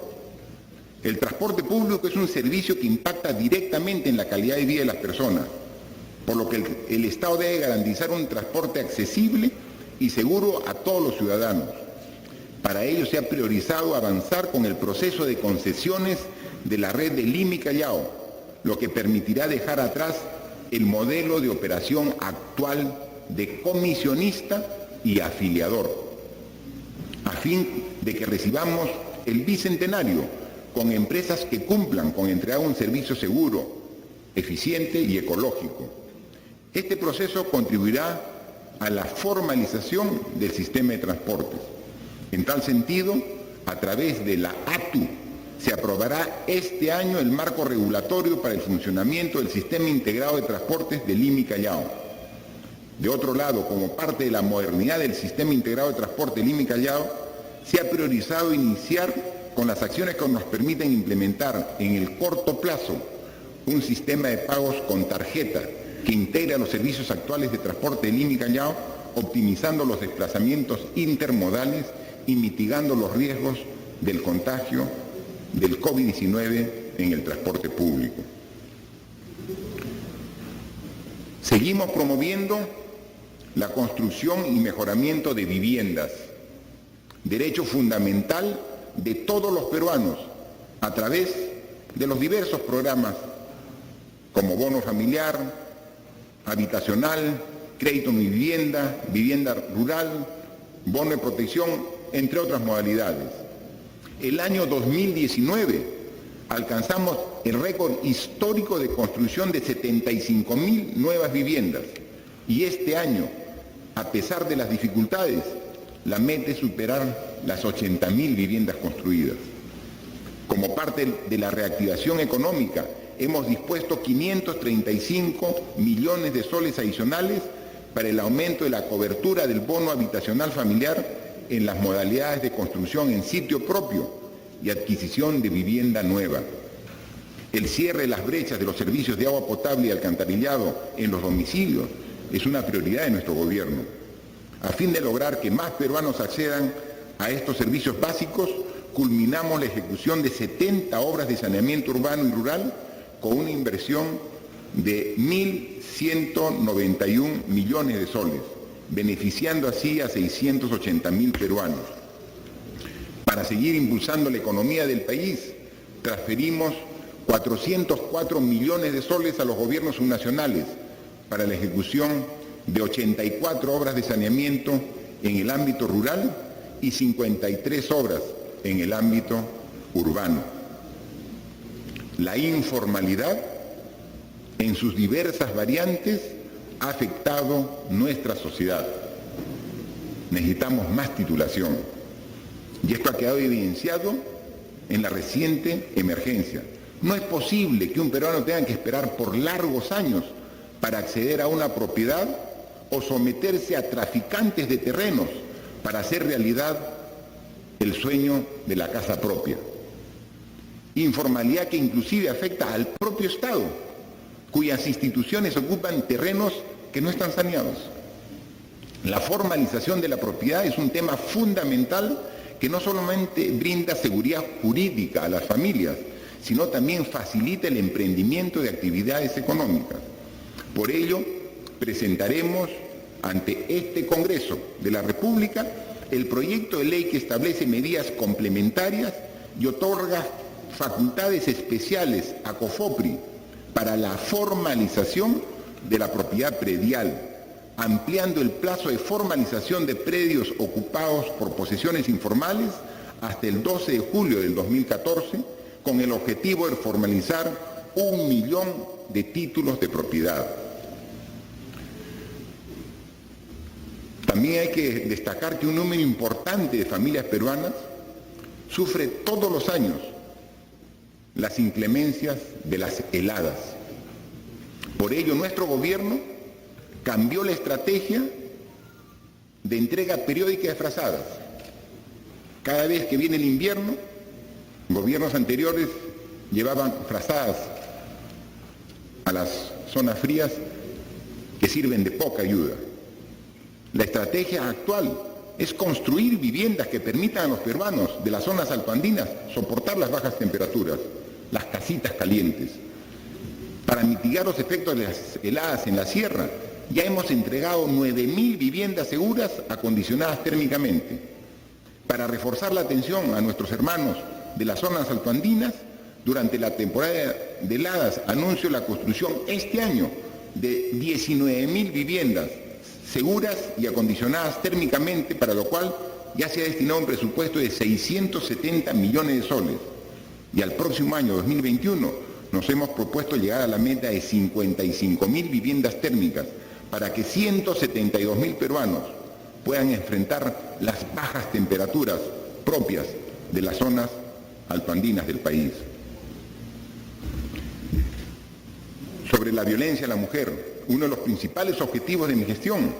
El transporte público es un servicio que impacta directamente en la calidad de vida de las personas, por lo que el Estado debe garantizar un transporte accesible y seguro a todos los ciudadanos. Para ello se ha priorizado avanzar con el proceso de concesiones de la red de Lima y Callao, lo que permitirá dejar atrás el modelo de operación actual de comisionista y afiliador, a fin de que recibamos el Bicentenario con empresas que cumplan con entregar un servicio seguro, eficiente y ecológico. Este proceso contribuirá a la formalización del sistema de transportes. En tal sentido, a través de la ATU, se aprobará este año el marco regulatorio para el funcionamiento del Sistema Integrado de Transportes de Lima y Callao. De otro lado, como parte de la modernidad del Sistema Integrado de Transporte de Lima y Callao, se ha priorizado iniciar con las acciones que nos permiten implementar en el corto plazo un sistema de pagos con tarjeta que integra los servicios actuales de transporte de Lima y Callao, optimizando los desplazamientos intermodales y mitigando los riesgos del contagio del COVID-19 en el transporte público. Seguimos promoviendo la construcción y mejoramiento de viviendas, derecho fundamental de todos los peruanos, a través de los diversos programas como bono familiar, habitacional, crédito en vivienda, vivienda rural, bono de protección, entre otras modalidades. El año 2019 alcanzamos el récord histórico de construcción de 75.000 nuevas viviendas y este año, a pesar de las dificultades, la meta es superar las 80.000 viviendas construidas. Como parte de la reactivación económica, hemos dispuesto 535 millones de soles adicionales para el aumento de la cobertura del bono habitacional familiar en las modalidades de construcción en sitio propio y adquisición de vivienda nueva. El cierre de las brechas de los servicios de agua potable y alcantarillado en los domicilios es una prioridad de nuestro gobierno. A fin de lograr que más peruanos accedan a estos servicios básicos, culminamos la ejecución de 70 obras de saneamiento urbano y rural con una inversión de 1.191 millones de soles, beneficiando así a 680.000 peruanos. Para seguir impulsando la economía del país, transferimos 404 millones de soles a los gobiernos subnacionales para la ejecución de 84 obras de saneamiento en el ámbito rural y 53 obras en el ámbito urbano. La informalidad, en sus diversas variantes, ha afectado nuestra sociedad. Necesitamos más titulación. Y esto ha quedado evidenciado en la reciente emergencia. No es posible que un peruano tenga que esperar por largos años para acceder a una propiedad o someterse a traficantes de terrenos para hacer realidad el sueño de la casa propia. Informalidad que inclusive afecta al propio Estado, cuyas instituciones ocupan terrenos que no están saneados. La formalización de la propiedad es un tema fundamental que no solamente brinda seguridad jurídica a las familias, sino también facilita el emprendimiento de actividades económicas. Por ello, presentaremos ante este Congreso de la República el proyecto de ley que establece medidas complementarias y otorga facultades especiales a COFOPRI para la formalización de la propiedad predial, ampliando el plazo de formalización de predios ocupados por posesiones informales hasta el 12 de julio del 2014, con el objetivo de formalizar 1 millón de títulos de propiedad. También hay que destacar que un número importante de familias peruanas sufre todos los años las inclemencias de las heladas. Por ello, nuestro gobierno cambió la estrategia de entrega periódica de frazadas. Cada vez que viene el invierno, gobiernos anteriores llevaban frazadas a las zonas frías que sirven de poca ayuda. La estrategia actual es construir viviendas que permitan a los peruanos de las zonas altoandinas soportar las bajas temperaturas, las casitas calientes. Para mitigar los efectos de las heladas en la sierra, ya hemos entregado 9.000 viviendas seguras acondicionadas térmicamente. Para reforzar la atención a nuestros hermanos de las zonas altoandinas, durante la temporada de heladas anuncio la construcción este año de 19.000 viviendas seguras y acondicionadas térmicamente, para lo cual ya se ha destinado un presupuesto de 670 millones de soles. Y al próximo año, 2021, nos hemos propuesto llegar a la meta de 55.000 viviendas térmicas para que 172.000 peruanos puedan enfrentar las bajas temperaturas propias de las zonas altoandinas del país. Sobre la violencia a la mujer, uno de los principales objetivos de mi gestión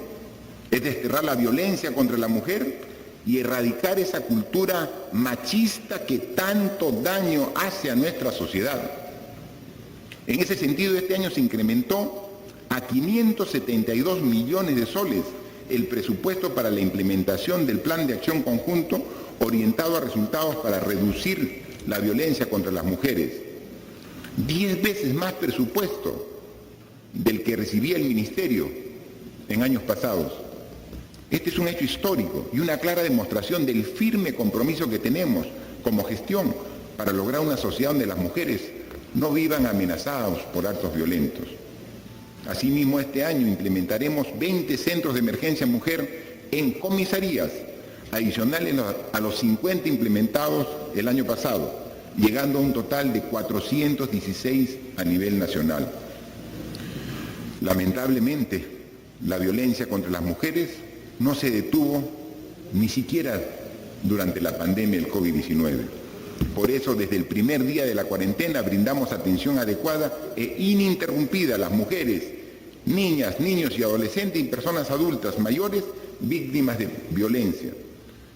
es desterrar la violencia contra la mujer y erradicar esa cultura machista que tanto daño hace a nuestra sociedad. En ese sentido, este año se incrementó a 572 millones de soles el presupuesto para la implementación del Plan de Acción Conjunto orientado a resultados para reducir la violencia contra las mujeres. 10 veces más presupuesto del que recibía el Ministerio en años pasados. Este es un hecho histórico y una clara demostración del firme compromiso que tenemos como gestión para lograr una sociedad donde las mujeres no vivan amenazadas por actos violentos. Asimismo, este año implementaremos 20 centros de emergencia mujer en comisarías, adicionales a los 50 implementados el año pasado, llegando a un total de 416 a nivel nacional. Lamentablemente, la violencia contra las mujeres no se detuvo ni siquiera durante la pandemia del COVID-19. Por eso, desde el primer día de la cuarentena, brindamos atención adecuada e ininterrumpida a las mujeres, niñas, niños y adolescentes y personas adultas mayores víctimas de violencia.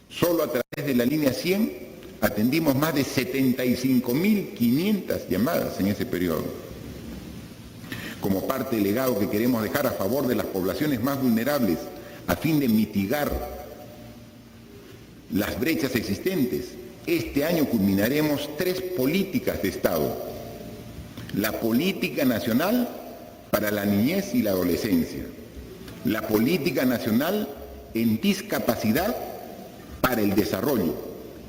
Solo a través de la línea 100 atendimos más de 75.500 llamadas en ese periodo. Como parte del legado que queremos dejar a favor de las poblaciones más vulnerables, a fin de mitigar las brechas existentes, este año culminaremos 3 políticas de Estado. La Política Nacional para la Niñez y la Adolescencia, la política nacional en discapacidad para el desarrollo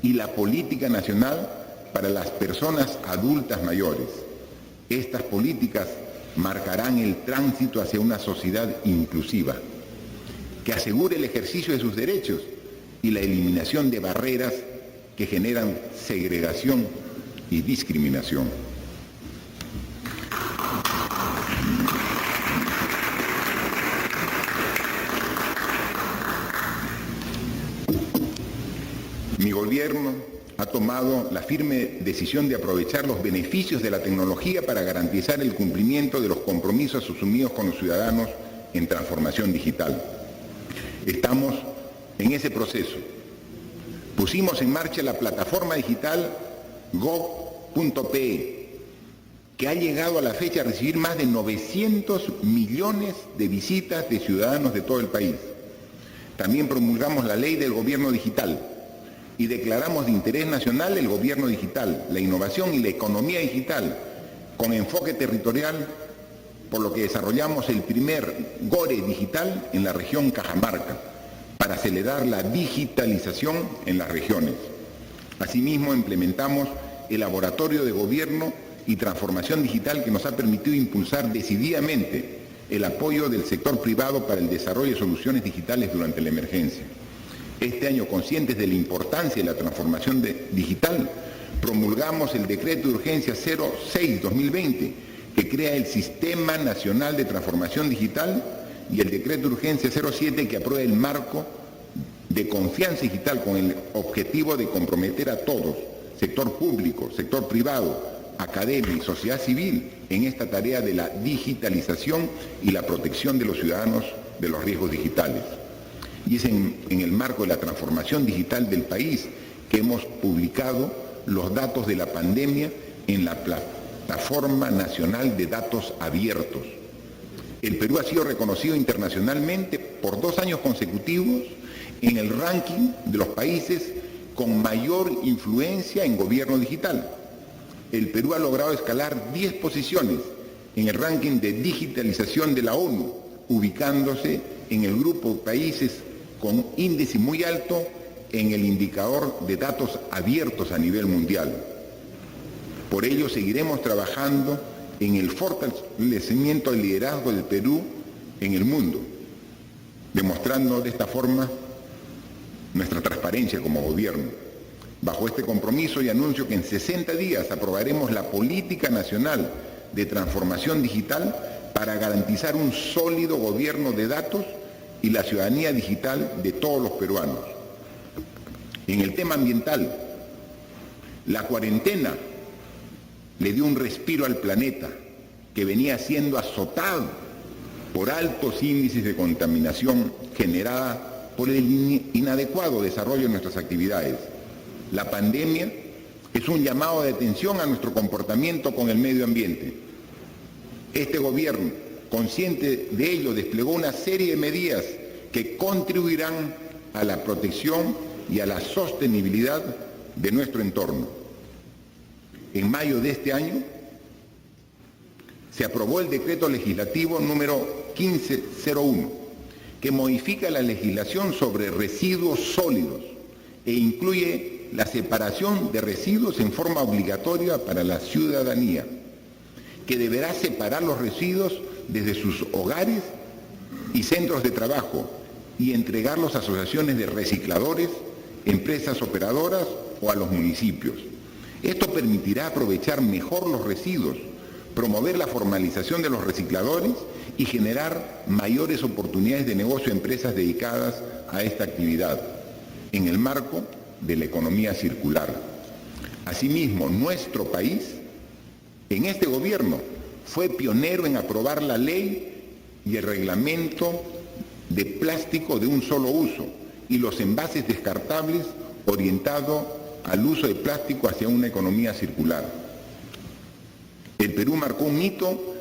y la política nacional para las personas adultas mayores. Estas políticas marcarán el tránsito hacia una sociedad inclusiva, que asegure el ejercicio de sus derechos y la eliminación de barreras que generan segregación y discriminación. Mi gobierno ha tomado la firme decisión de aprovechar los beneficios de la tecnología para garantizar el cumplimiento de los compromisos asumidos con los ciudadanos en transformación digital. Estamos en ese proceso. Pusimos en marcha la plataforma digital gov.pe, que ha llegado a la fecha a recibir más de 900 millones de visitas de ciudadanos de todo el país. También promulgamos la ley del gobierno digital y declaramos de interés nacional el gobierno digital, la innovación y la economía digital, con enfoque territorial, por lo que desarrollamos el primer GORE digital en la región Cajamarca, para acelerar la digitalización en las regiones. Asimismo, implementamos el Laboratorio de Gobierno y Transformación Digital, que nos ha permitido impulsar decididamente el apoyo del sector privado para el desarrollo de soluciones digitales durante la emergencia. Este año, conscientes de la importancia de la transformación digital, promulgamos el Decreto de Urgencia 06-2020, que crea el Sistema Nacional de Transformación Digital, y el Decreto de Urgencia 07, que aprueba el marco de confianza digital con el objetivo de comprometer a todos, sector público, sector privado, academia y sociedad civil, en esta tarea de la digitalización y la protección de los ciudadanos de los riesgos digitales. Y es en el marco de la transformación digital del país que hemos publicado los datos de la pandemia en la Plataforma Nacional de Datos Abiertos. El Perú ha sido reconocido internacionalmente por 2 años consecutivos en el ranking de los países con mayor influencia en gobierno digital. El Perú ha logrado escalar 10 posiciones en el ranking de digitalización de la ONU, ubicándose en el grupo de países con índice muy alto en el indicador de datos abiertos a nivel mundial. Por ello, seguiremos trabajando en el fortalecimiento del liderazgo del Perú en el mundo, demostrando de esta forma nuestra transparencia como gobierno. Bajo este compromiso y anuncio que en 60 días aprobaremos la Política Nacional de Transformación Digital para garantizar un sólido gobierno de datos y la ciudadanía digital de todos los peruanos. En el tema ambiental, la cuarentena le dio un respiro al planeta, que venía siendo azotado por altos índices de contaminación generada por el inadecuado desarrollo de nuestras actividades. La pandemia es un llamado de atención a nuestro comportamiento con el medio ambiente. Este gobierno, consciente de ello, desplegó una serie de medidas que contribuirán a la protección y a la sostenibilidad de nuestro entorno. En mayo de este año se aprobó el decreto legislativo número 1501, que modifica la legislación sobre residuos sólidos e incluye la separación de residuos en forma obligatoria para la ciudadanía, que deberá separar los residuos desde sus hogares y centros de trabajo y entregarlos a asociaciones de recicladores, empresas operadoras o a los municipios. Esto permitirá aprovechar mejor los residuos, promover la formalización de los recicladores y generar mayores oportunidades de negocio a empresas dedicadas a esta actividad, en el marco de la economía circular. Asimismo, nuestro país, en este gobierno, fue pionero en aprobar la ley y el reglamento de plástico de un solo uso y los envases descartables, orientado al uso de plástico hacia una economía circular. El Perú marcó un hito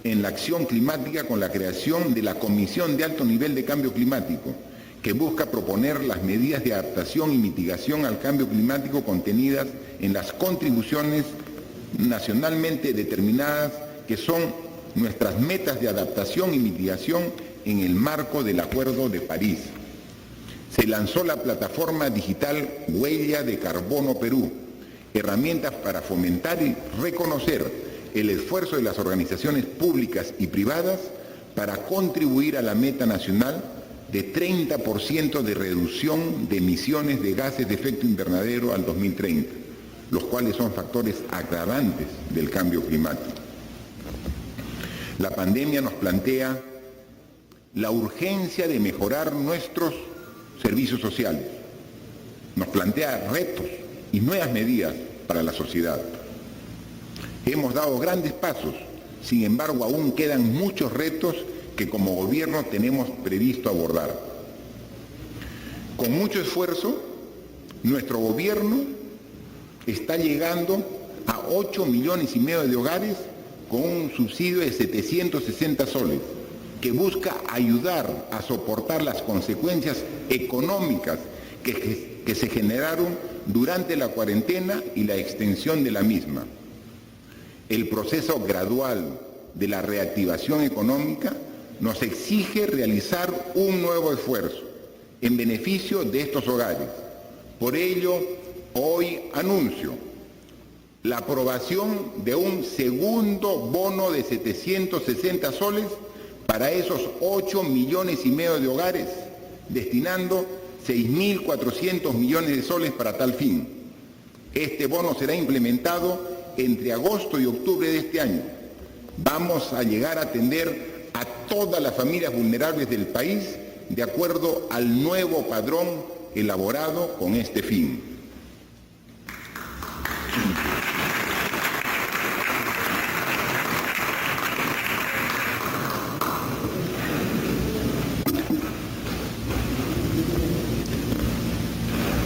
en la acción climática con la creación de la Comisión de Alto Nivel de Cambio Climático, que busca proponer las medidas de adaptación y mitigación al cambio climático contenidas en las contribuciones nacionalmente determinadas, que son nuestras metas de adaptación y mitigación en el marco del Acuerdo de París. Se lanzó la plataforma digital Huella de Carbono Perú, herramientas para fomentar y reconocer el esfuerzo de las organizaciones públicas y privadas para contribuir a la meta nacional de 30% de reducción de emisiones de gases de efecto invernadero al 2030, los cuales son factores agravantes del cambio climático. La pandemia nos plantea la urgencia de mejorar nuestros servicios sociales, nos plantea retos y nuevas medidas para la sociedad. Hemos dado grandes pasos, sin embargo aún quedan muchos retos que como gobierno tenemos previsto abordar. Con mucho esfuerzo, nuestro gobierno está llegando a 8,5 millones de hogares con un subsidio de 760 soles, que busca ayudar a soportar las consecuencias económicas que se generaron durante la cuarentena y la extensión de la misma. El proceso gradual de la reactivación económica nos exige realizar un nuevo esfuerzo en beneficio de estos hogares. Por ello, hoy anuncio la aprobación de un segundo bono de 760 soles para esos 8,5 millones de hogares, destinando 6.400 millones de soles para tal fin. Este bono será implementado entre agosto y octubre de este año. Vamos a llegar a atender a todas las familias vulnerables del país de acuerdo al nuevo padrón elaborado con este fin.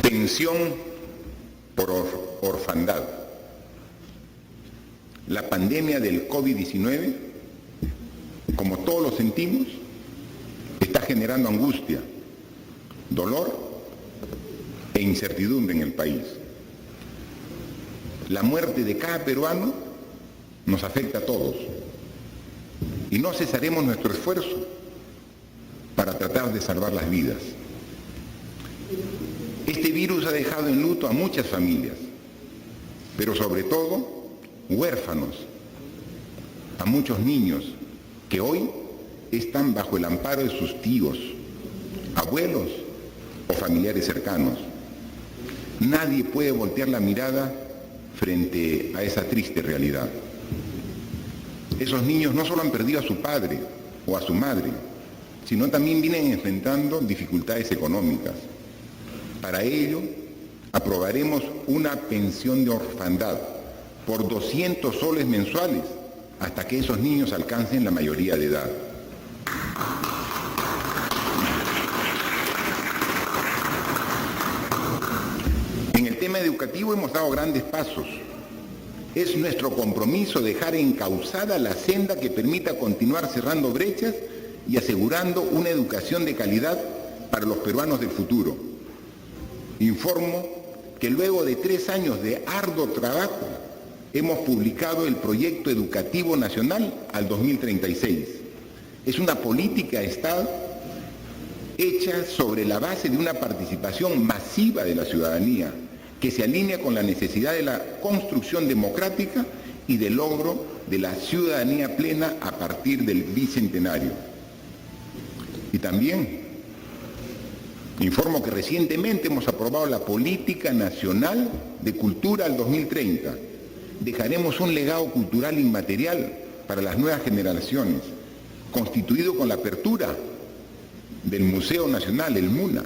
Pensión por orfandad. La pandemia del COVID-19, como todos lo sentimos, está generando angustia, dolor e incertidumbre en el país. La muerte de cada peruano nos afecta a todos y no cesaremos nuestro esfuerzo para tratar de salvar las vidas. Este virus ha dejado en luto a muchas familias, pero sobre todo huérfanos, a muchos niños que hoy están bajo el amparo de sus tíos, abuelos o familiares cercanos. Nadie puede voltear la mirada frente a esa triste realidad. Esos niños no solo han perdido a su padre o a su madre, sino también vienen enfrentando dificultades económicas. Para ello, aprobaremos una pensión de orfandad por 200 soles mensuales hasta que esos niños alcancen la mayoría de edad. En el tema educativo hemos dado grandes pasos. Es nuestro compromiso dejar encauzada la senda que permita continuar cerrando brechas y asegurando una educación de calidad para los peruanos del futuro. Informo que luego de 3 años de arduo trabajo hemos publicado el Proyecto Educativo Nacional al 2036. Es una política de Estado hecha sobre la base de una participación masiva de la ciudadanía, que se alinea con la necesidad de la construcción democrática y del logro de la ciudadanía plena a partir del bicentenario. Y también informo que recientemente hemos aprobado la Política Nacional de Cultura al 2030. Dejaremos un legado cultural inmaterial para las nuevas generaciones, constituido con la apertura del Museo Nacional, el MUNA,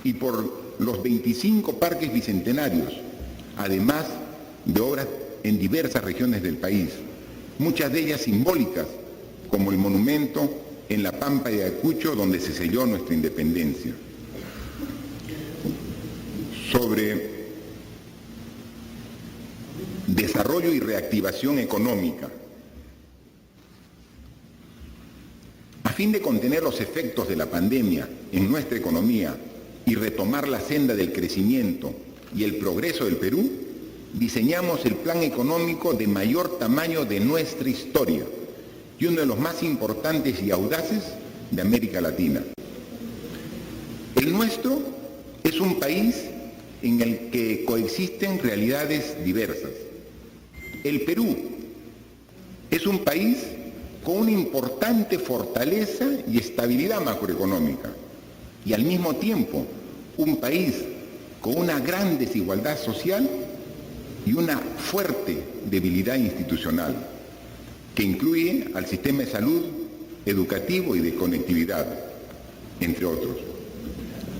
y por los 25 parques bicentenarios, además de obras en diversas regiones del país, muchas de ellas simbólicas, como el monumento en la Pampa de Ayacucho, donde se selló nuestra independencia. Sobre desarrollo y reactivación económica. A fin de contener los efectos de la pandemia en nuestra economía y retomar la senda del crecimiento y el progreso del Perú, diseñamos el plan económico de mayor tamaño de nuestra historia y uno de los más importantes y audaces de América Latina. El nuestro es un país en el que coexisten realidades diversas. El Perú es un país con una importante fortaleza y estabilidad macroeconómica y al mismo tiempo un país con una gran desigualdad social y una fuerte debilidad institucional que incluye al sistema de salud, educativo y de conectividad, entre otros.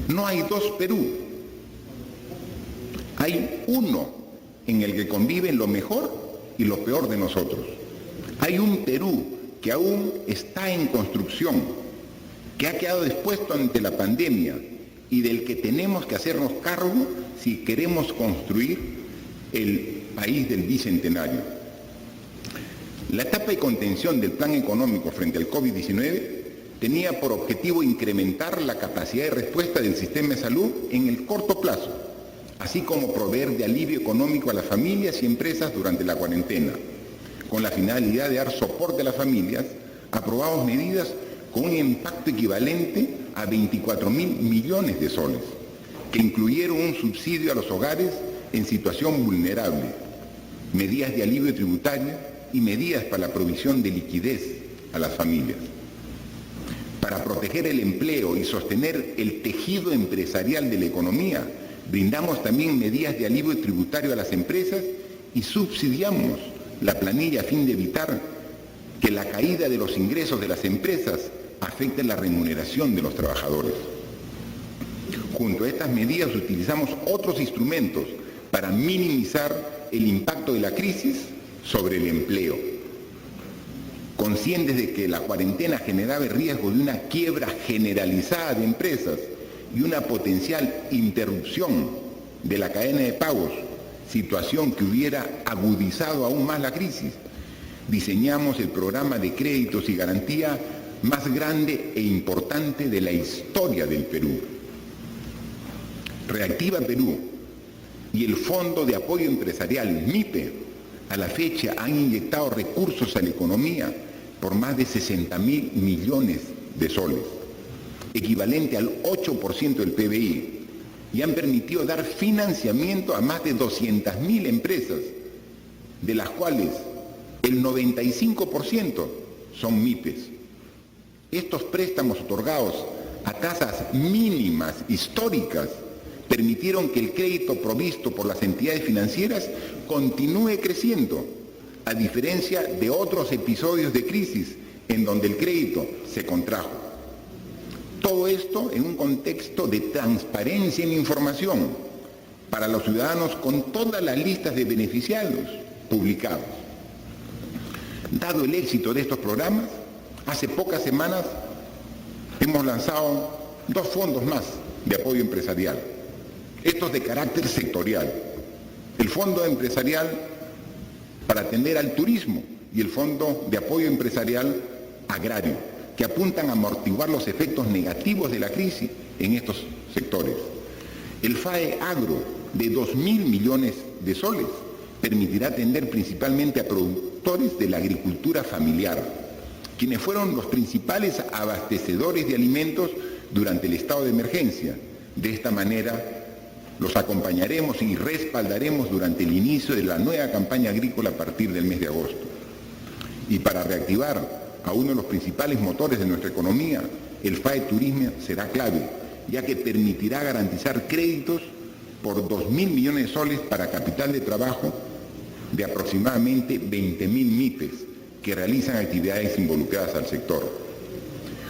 No hay dos Perú, hay uno en el que conviven lo mejor y lo peor de nosotros. Hay un Perú que aún está en construcción, que ha quedado expuesto ante la pandemia y del que tenemos que hacernos cargo si queremos construir el país del bicentenario. La etapa de contención del plan económico frente al COVID-19 tenía por objetivo incrementar la capacidad de respuesta del sistema de salud en el corto plazo, así como proveer de alivio económico a las familias y empresas durante la cuarentena. Con la finalidad de dar soporte a las familias, aprobamos medidas con un impacto equivalente a 24.000 millones de soles, que incluyeron un subsidio a los hogares en situación vulnerable, medidas de alivio tributario y medidas para la provisión de liquidez a las familias. Para proteger el empleo y sostener el tejido empresarial de la economía, brindamos también medidas de alivio tributario a las empresas y subsidiamos la planilla a fin de evitar que la caída de los ingresos de las empresas afecte la remuneración de los trabajadores. Junto a estas medidas utilizamos otros instrumentos para minimizar el impacto de la crisis sobre el empleo. Conscientes de que la cuarentena generaba el riesgo de una quiebra generalizada de empresas y una potencial interrupción de la cadena de pagos, situación que hubiera agudizado aún más la crisis, diseñamos el programa de créditos y garantía más grande e importante de la historia del Perú. Reactiva Perú y el Fondo de Apoyo Empresarial, MIPE, a la fecha han inyectado recursos a la economía por más de 60.000 millones de soles, equivalente al 8% del PBI, y han permitido dar financiamiento a más de 200.000 empresas, de las cuales el 95% son MIPES. Estos préstamos otorgados a tasas mínimas históricas permitieron que el crédito provisto por las entidades financieras continúe creciendo, a diferencia de otros episodios de crisis en donde el crédito se contrajo. Todo esto en un contexto de transparencia en información para los ciudadanos con todas las listas de beneficiarios publicados. Dado el éxito de estos programas, hace pocas semanas hemos lanzado 2 fondos más de apoyo empresarial, estos de carácter sectorial. El Fondo Empresarial para atender al turismo y el Fondo de Apoyo Empresarial Agrario, que apuntan a amortiguar los efectos negativos de la crisis en estos sectores. El FAE Agro, de 2.000 millones de soles, permitirá atender principalmente a productores de la agricultura familiar, quienes fueron los principales abastecedores de alimentos durante el estado de emergencia. De esta manera, los acompañaremos y respaldaremos durante el inicio de la nueva campaña agrícola a partir del mes de agosto. Y para reactivar a uno de los principales motores de nuestra economía, el FAE Turismo será clave, ya que permitirá garantizar créditos por 2.000 millones de soles para capital de trabajo de aproximadamente 20.000 MIPES que realizan actividades involucradas al sector.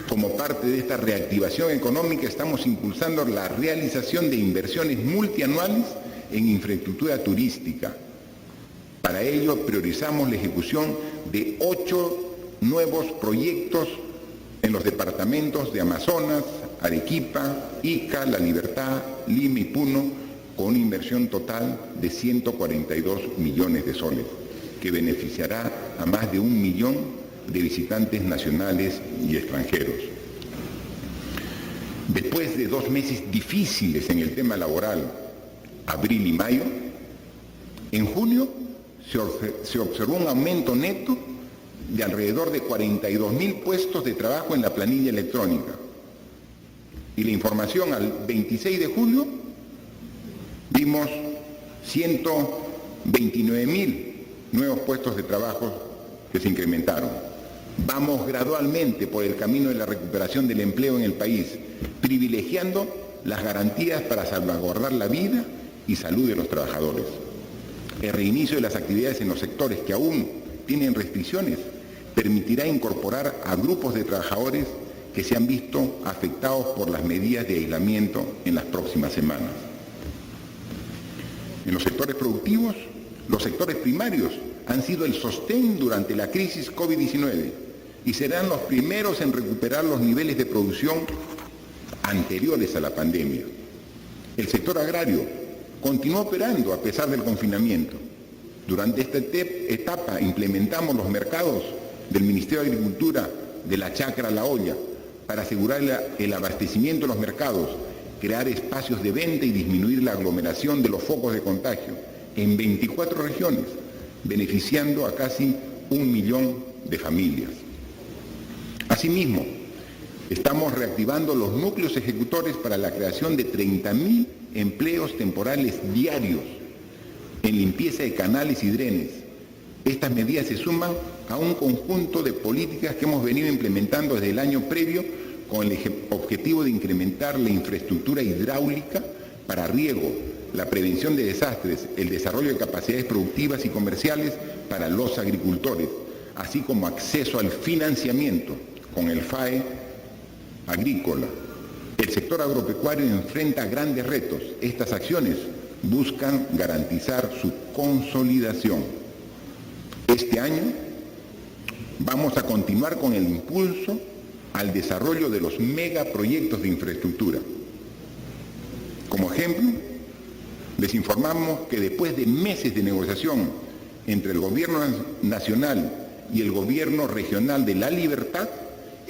Como parte de esta reactivación económica, estamos impulsando la realización de inversiones multianuales en infraestructura turística. Para ello, priorizamos la ejecución de 8 nuevos proyectos en los departamentos de Amazonas, Arequipa, Ica, La Libertad, Lima y Puno, con una inversión total de 142 millones de soles, que beneficiará a más de 1 millón de visitantes nacionales y extranjeros. Después de 2 meses difíciles en el tema laboral, abril y mayo, en junio se observó un aumento neto de alrededor de 42.000 puestos de trabajo en la planilla electrónica. Y la información al 26 de julio vimos 129.000 nuevos puestos de trabajo que se incrementaron. Vamos gradualmente por el camino de la recuperación del empleo en el país, privilegiando las garantías para salvaguardar la vida y salud de los trabajadores. El reinicio de las actividades en los sectores que aún tienen restricciones permitirá incorporar a grupos de trabajadores que se han visto afectados por las medidas de aislamiento en las próximas semanas. En los sectores productivos, los sectores primarios han sido el sostén durante la crisis COVID-19 y serán los primeros en recuperar los niveles de producción anteriores a la pandemia. El sector agrario continuó operando a pesar del confinamiento. Durante esta etapa implementamos los mercados del Ministerio de Agricultura de la chacra a la olla para asegurar el abastecimiento de los mercados, crear espacios de venta y disminuir la aglomeración de los focos de contagio en 24 regiones, beneficiando a casi 1 millón de familias. Asimismo, estamos reactivando los núcleos ejecutores para la creación de 30.000 empleos temporales diarios en limpieza de canales y drenes. Estas medidas se suman a un conjunto de políticas que hemos venido implementando desde el año previo con el objetivo de incrementar la infraestructura hidráulica para riego, la prevención de desastres, el desarrollo de capacidades productivas y comerciales para los agricultores, así como acceso al financiamiento con el FAE agrícola. El sector agropecuario enfrenta grandes retos. Estas acciones buscan garantizar su consolidación. Este año vamos a continuar con el impulso al desarrollo de los megaproyectos de infraestructura. Como ejemplo, les informamos que después de meses de negociación entre el Gobierno Nacional y el Gobierno Regional de La Libertad,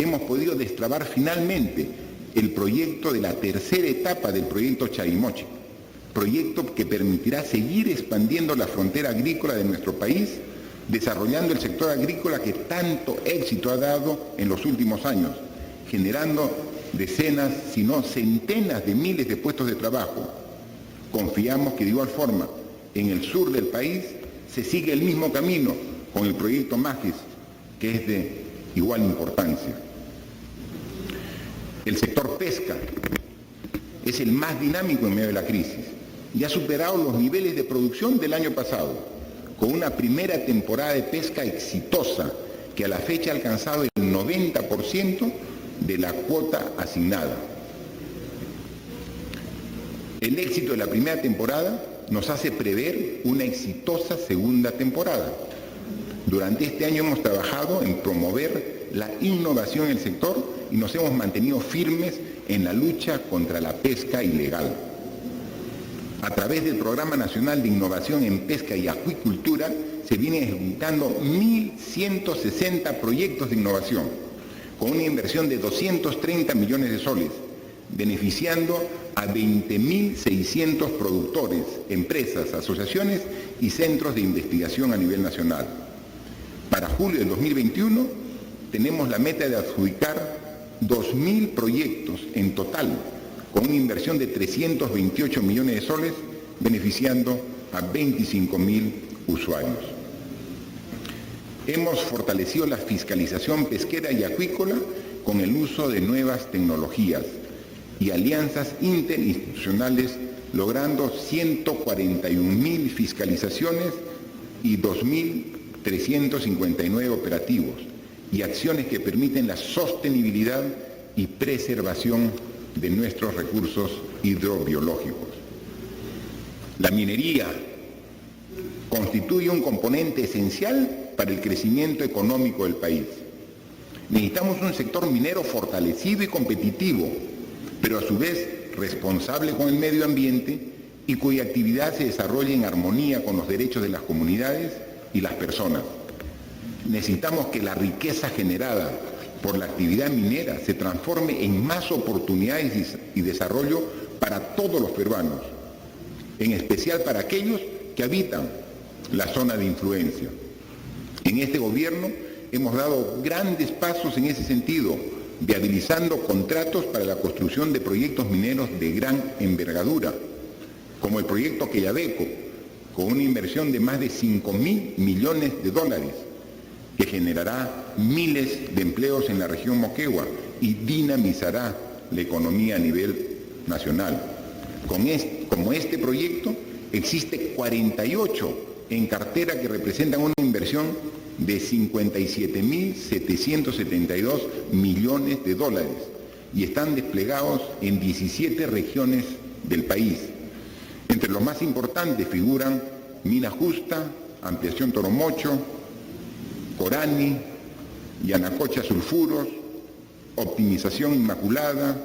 hemos podido destrabar finalmente el proyecto de la tercera etapa del proyecto Chavimochic, proyecto que permitirá seguir expandiendo la frontera agrícola de nuestro país, desarrollando el sector agrícola que tanto éxito ha dado en los últimos años, generando decenas, si no centenas de miles de puestos de trabajo. Confiamos que de igual forma, en el sur del país se sigue el mismo camino con el proyecto Magis, que es de igual importancia. El sector pesca es el más dinámico en medio de la crisis y ha superado los niveles de producción del año pasado, con una primera temporada de pesca exitosa que a la fecha ha alcanzado el 90% de la cuota asignada. El éxito de la primera temporada nos hace prever una exitosa segunda temporada. Durante este año hemos trabajado en promover la innovación en el sector y nos hemos mantenido firmes en la lucha contra la pesca ilegal. A través del Programa Nacional de Innovación en Pesca y Acuicultura se vienen ejecutando 1.160 proyectos de innovación, con una inversión de 230 millones de soles, beneficiando a 20.600 productores, empresas, asociaciones y centros de investigación a nivel nacional. Para julio del 2021 tenemos la meta de adjudicar 2.000 proyectos en total, con una inversión de 328 millones de soles, beneficiando a 25.000 usuarios. Hemos fortalecido la fiscalización pesquera y acuícola con el uso de nuevas tecnologías y alianzas interinstitucionales, logrando 141.000 fiscalizaciones y 2.359 operativos, y acciones que permiten la sostenibilidad y preservación de nuestros recursos hidrobiológicos. La minería constituye un componente esencial para el crecimiento económico del país. Necesitamos un sector minero fortalecido y competitivo, pero a su vez responsable con el medio ambiente y cuya actividad se desarrolle en armonía con los derechos de las comunidades y las personas. Necesitamos que la riqueza generada por la actividad minera se transforme en más oportunidades y desarrollo para todos los peruanos, en especial para aquellos que habitan la zona de influencia. En este gobierno hemos dado grandes pasos en ese sentido, viabilizando contratos para la construcción de proyectos mineros de gran envergadura, como el proyecto Quellaveco, con una inversión de más de 5.000 millones de dólares, que generará miles de empleos en la región Moquegua y dinamizará la economía a nivel nacional. Como este proyecto, existe 48 en cartera que representan una inversión de 57.772 millones de dólares y están desplegados en 17 regiones del país. Entre los más importantes figuran Mina Justa, Ampliación Toromocho, Corani, Yanacocha Sulfuros, Optimización Inmaculada,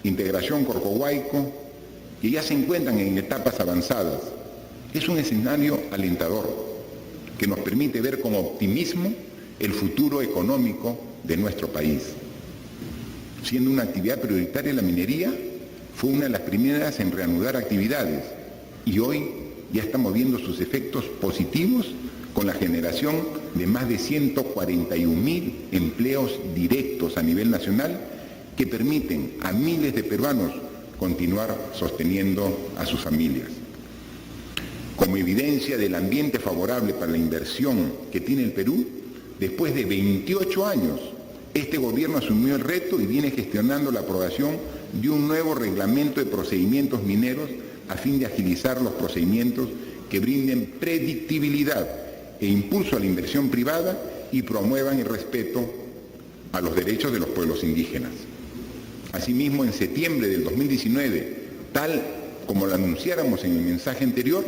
Integración Corcohuayco, que ya se encuentran en etapas avanzadas. Es un escenario alentador que nos permite ver con optimismo el futuro económico de nuestro país. Siendo una actividad prioritaria, la minería fue una de las primeras en reanudar actividades y hoy ya estamos viendo sus efectos positivos con la generación de más de 141.000 empleos directos a nivel nacional que permiten a miles de peruanos continuar sosteniendo a sus familias. Como evidencia del ambiente favorable para la inversión que tiene el Perú, después de 28 años, este gobierno asumió el reto y viene gestionando la aprobación de un nuevo reglamento de procedimientos mineros a fin de agilizar los procedimientos que brinden predictibilidad e impulso a la inversión privada y promuevan el respeto a los derechos de los pueblos indígenas. Asimismo, en septiembre del 2019, tal como lo anunciáramos en el mensaje anterior,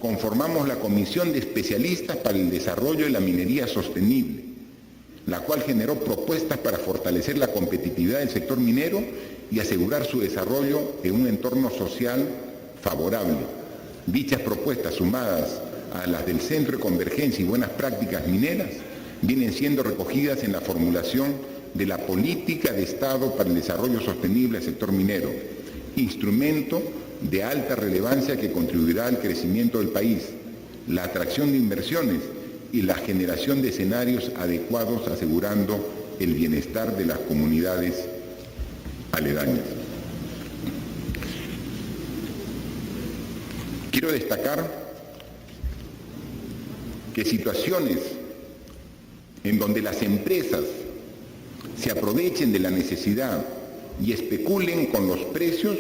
conformamos la Comisión de Especialistas para el Desarrollo de la Minería Sostenible, la cual generó propuestas para fortalecer la competitividad del sector minero y asegurar su desarrollo en un entorno social favorable. Dichas propuestas, sumadas a las del Centro de Convergencia y Buenas Prácticas Mineras, vienen siendo recogidas en la formulación de la Política de Estado para el Desarrollo Sostenible del Sector Minero, instrumento de alta relevancia que contribuirá al crecimiento del país, la atracción de inversiones y la generación de escenarios adecuados asegurando el bienestar de las comunidades aledañas. Quiero destacar que situaciones en donde las empresas se aprovechen de la necesidad y especulen con los precios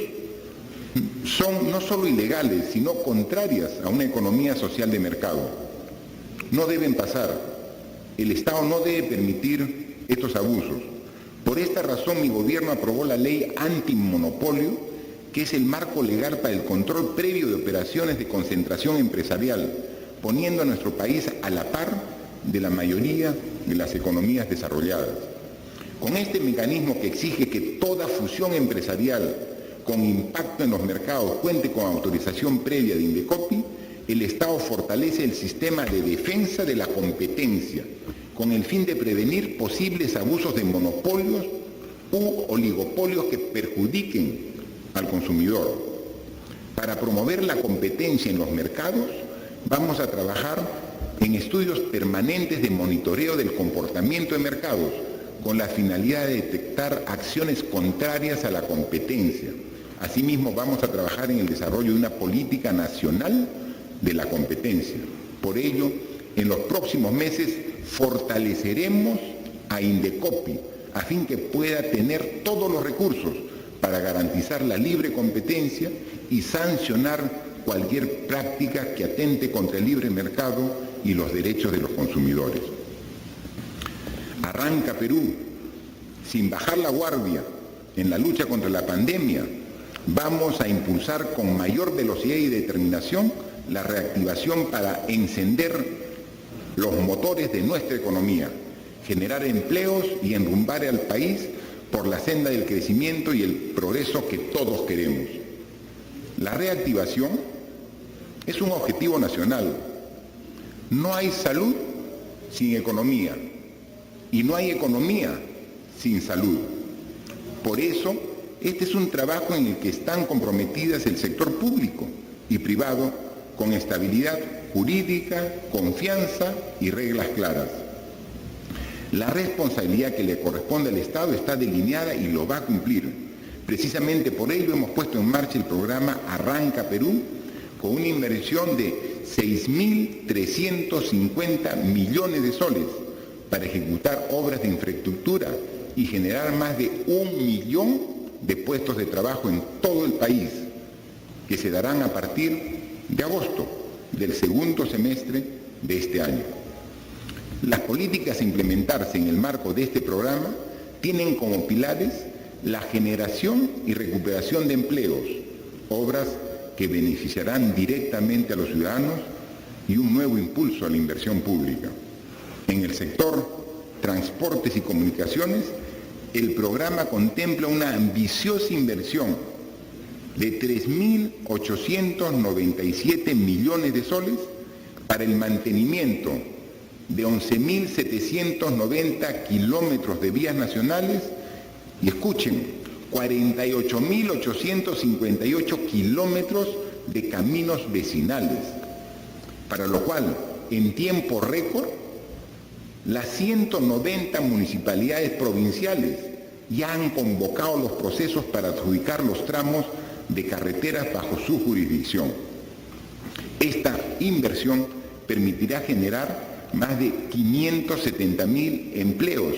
son no solo ilegales, sino contrarias a una economía social de mercado. No deben pasar. El Estado no debe permitir estos abusos. Por esta razón, mi gobierno aprobó la ley antimonopolio, que es el marco legal para el control previo de operaciones de concentración empresarial, poniendo a nuestro país a la par de la mayoría de las economías desarrolladas. Con este mecanismo que exige que toda fusión empresarial con impacto en los mercados cuente con autorización previa de Indecopi, el Estado fortalece el sistema de defensa de la competencia, con el fin de prevenir posibles abusos de monopolios u oligopolios que perjudiquen al consumidor. Para promover la competencia en los mercados, vamos a trabajar en estudios permanentes de monitoreo del comportamiento de mercados, con la finalidad de detectar acciones contrarias a la competencia. Asimismo, vamos a trabajar en el desarrollo de una política nacional de la competencia. Por ello, en los próximos meses fortaleceremos a Indecopi a fin que pueda tener todos los recursos para garantizar la libre competencia y sancionar cualquier práctica que atente contra el libre mercado y los derechos de los consumidores. Arranca Perú, sin bajar la guardia en la lucha contra la pandemia. Vamos a impulsar con mayor velocidad y determinación la reactivación para encender los motores de nuestra economía, generar empleos y enrumbar al país por la senda del crecimiento y el progreso que todos queremos. La reactivación es un objetivo nacional. No hay salud sin economía y no hay economía sin salud. Por eso, este es un trabajo en el que están comprometidas el sector público y privado con estabilidad jurídica, confianza y reglas claras. La responsabilidad que le corresponde al Estado está delineada y lo va a cumplir. Precisamente por ello hemos puesto en marcha el programa Arranca Perú, con una inversión de 6.350 millones de soles para ejecutar obras de infraestructura y generar más de 1 millón de puestos de trabajo en todo el país, que se darán a partir de agosto del segundo semestre de este año. Las políticas a implementarse en el marco de este programa tienen como pilares la generación y recuperación de empleos, obras que beneficiarán directamente a los ciudadanos y un nuevo impulso a la inversión pública. En el sector transportes y comunicaciones, el programa contempla una ambiciosa inversión de 3.897 millones de soles para el mantenimiento de 11.790 kilómetros de vías nacionales y, escuchen, 48.858 kilómetros de caminos vecinales, para lo cual, en tiempo récord, las 190 municipalidades provinciales ya han convocado los procesos para adjudicar los tramos de carreteras bajo su jurisdicción. Esta inversión permitirá generar más de 570.000 empleos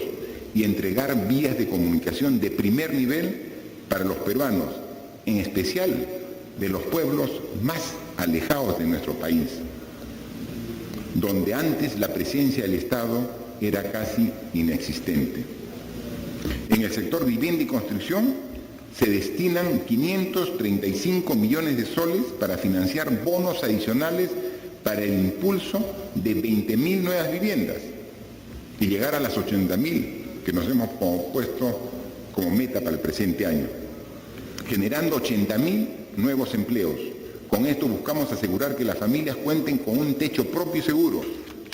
y entregar vías de comunicación de primer nivel para los peruanos, en especial de los pueblos más alejados de nuestro país, donde antes la presencia del Estado era casi inexistente. En el sector vivienda y construcción se destinan 535 millones de soles para financiar bonos adicionales para el impulso de 20.000 nuevas viviendas y llegar a las 80.000 que nos hemos puesto como meta para el presente año, generando 80.000 nuevos empleos. Con esto buscamos asegurar que las familias cuenten con un techo propio y seguro,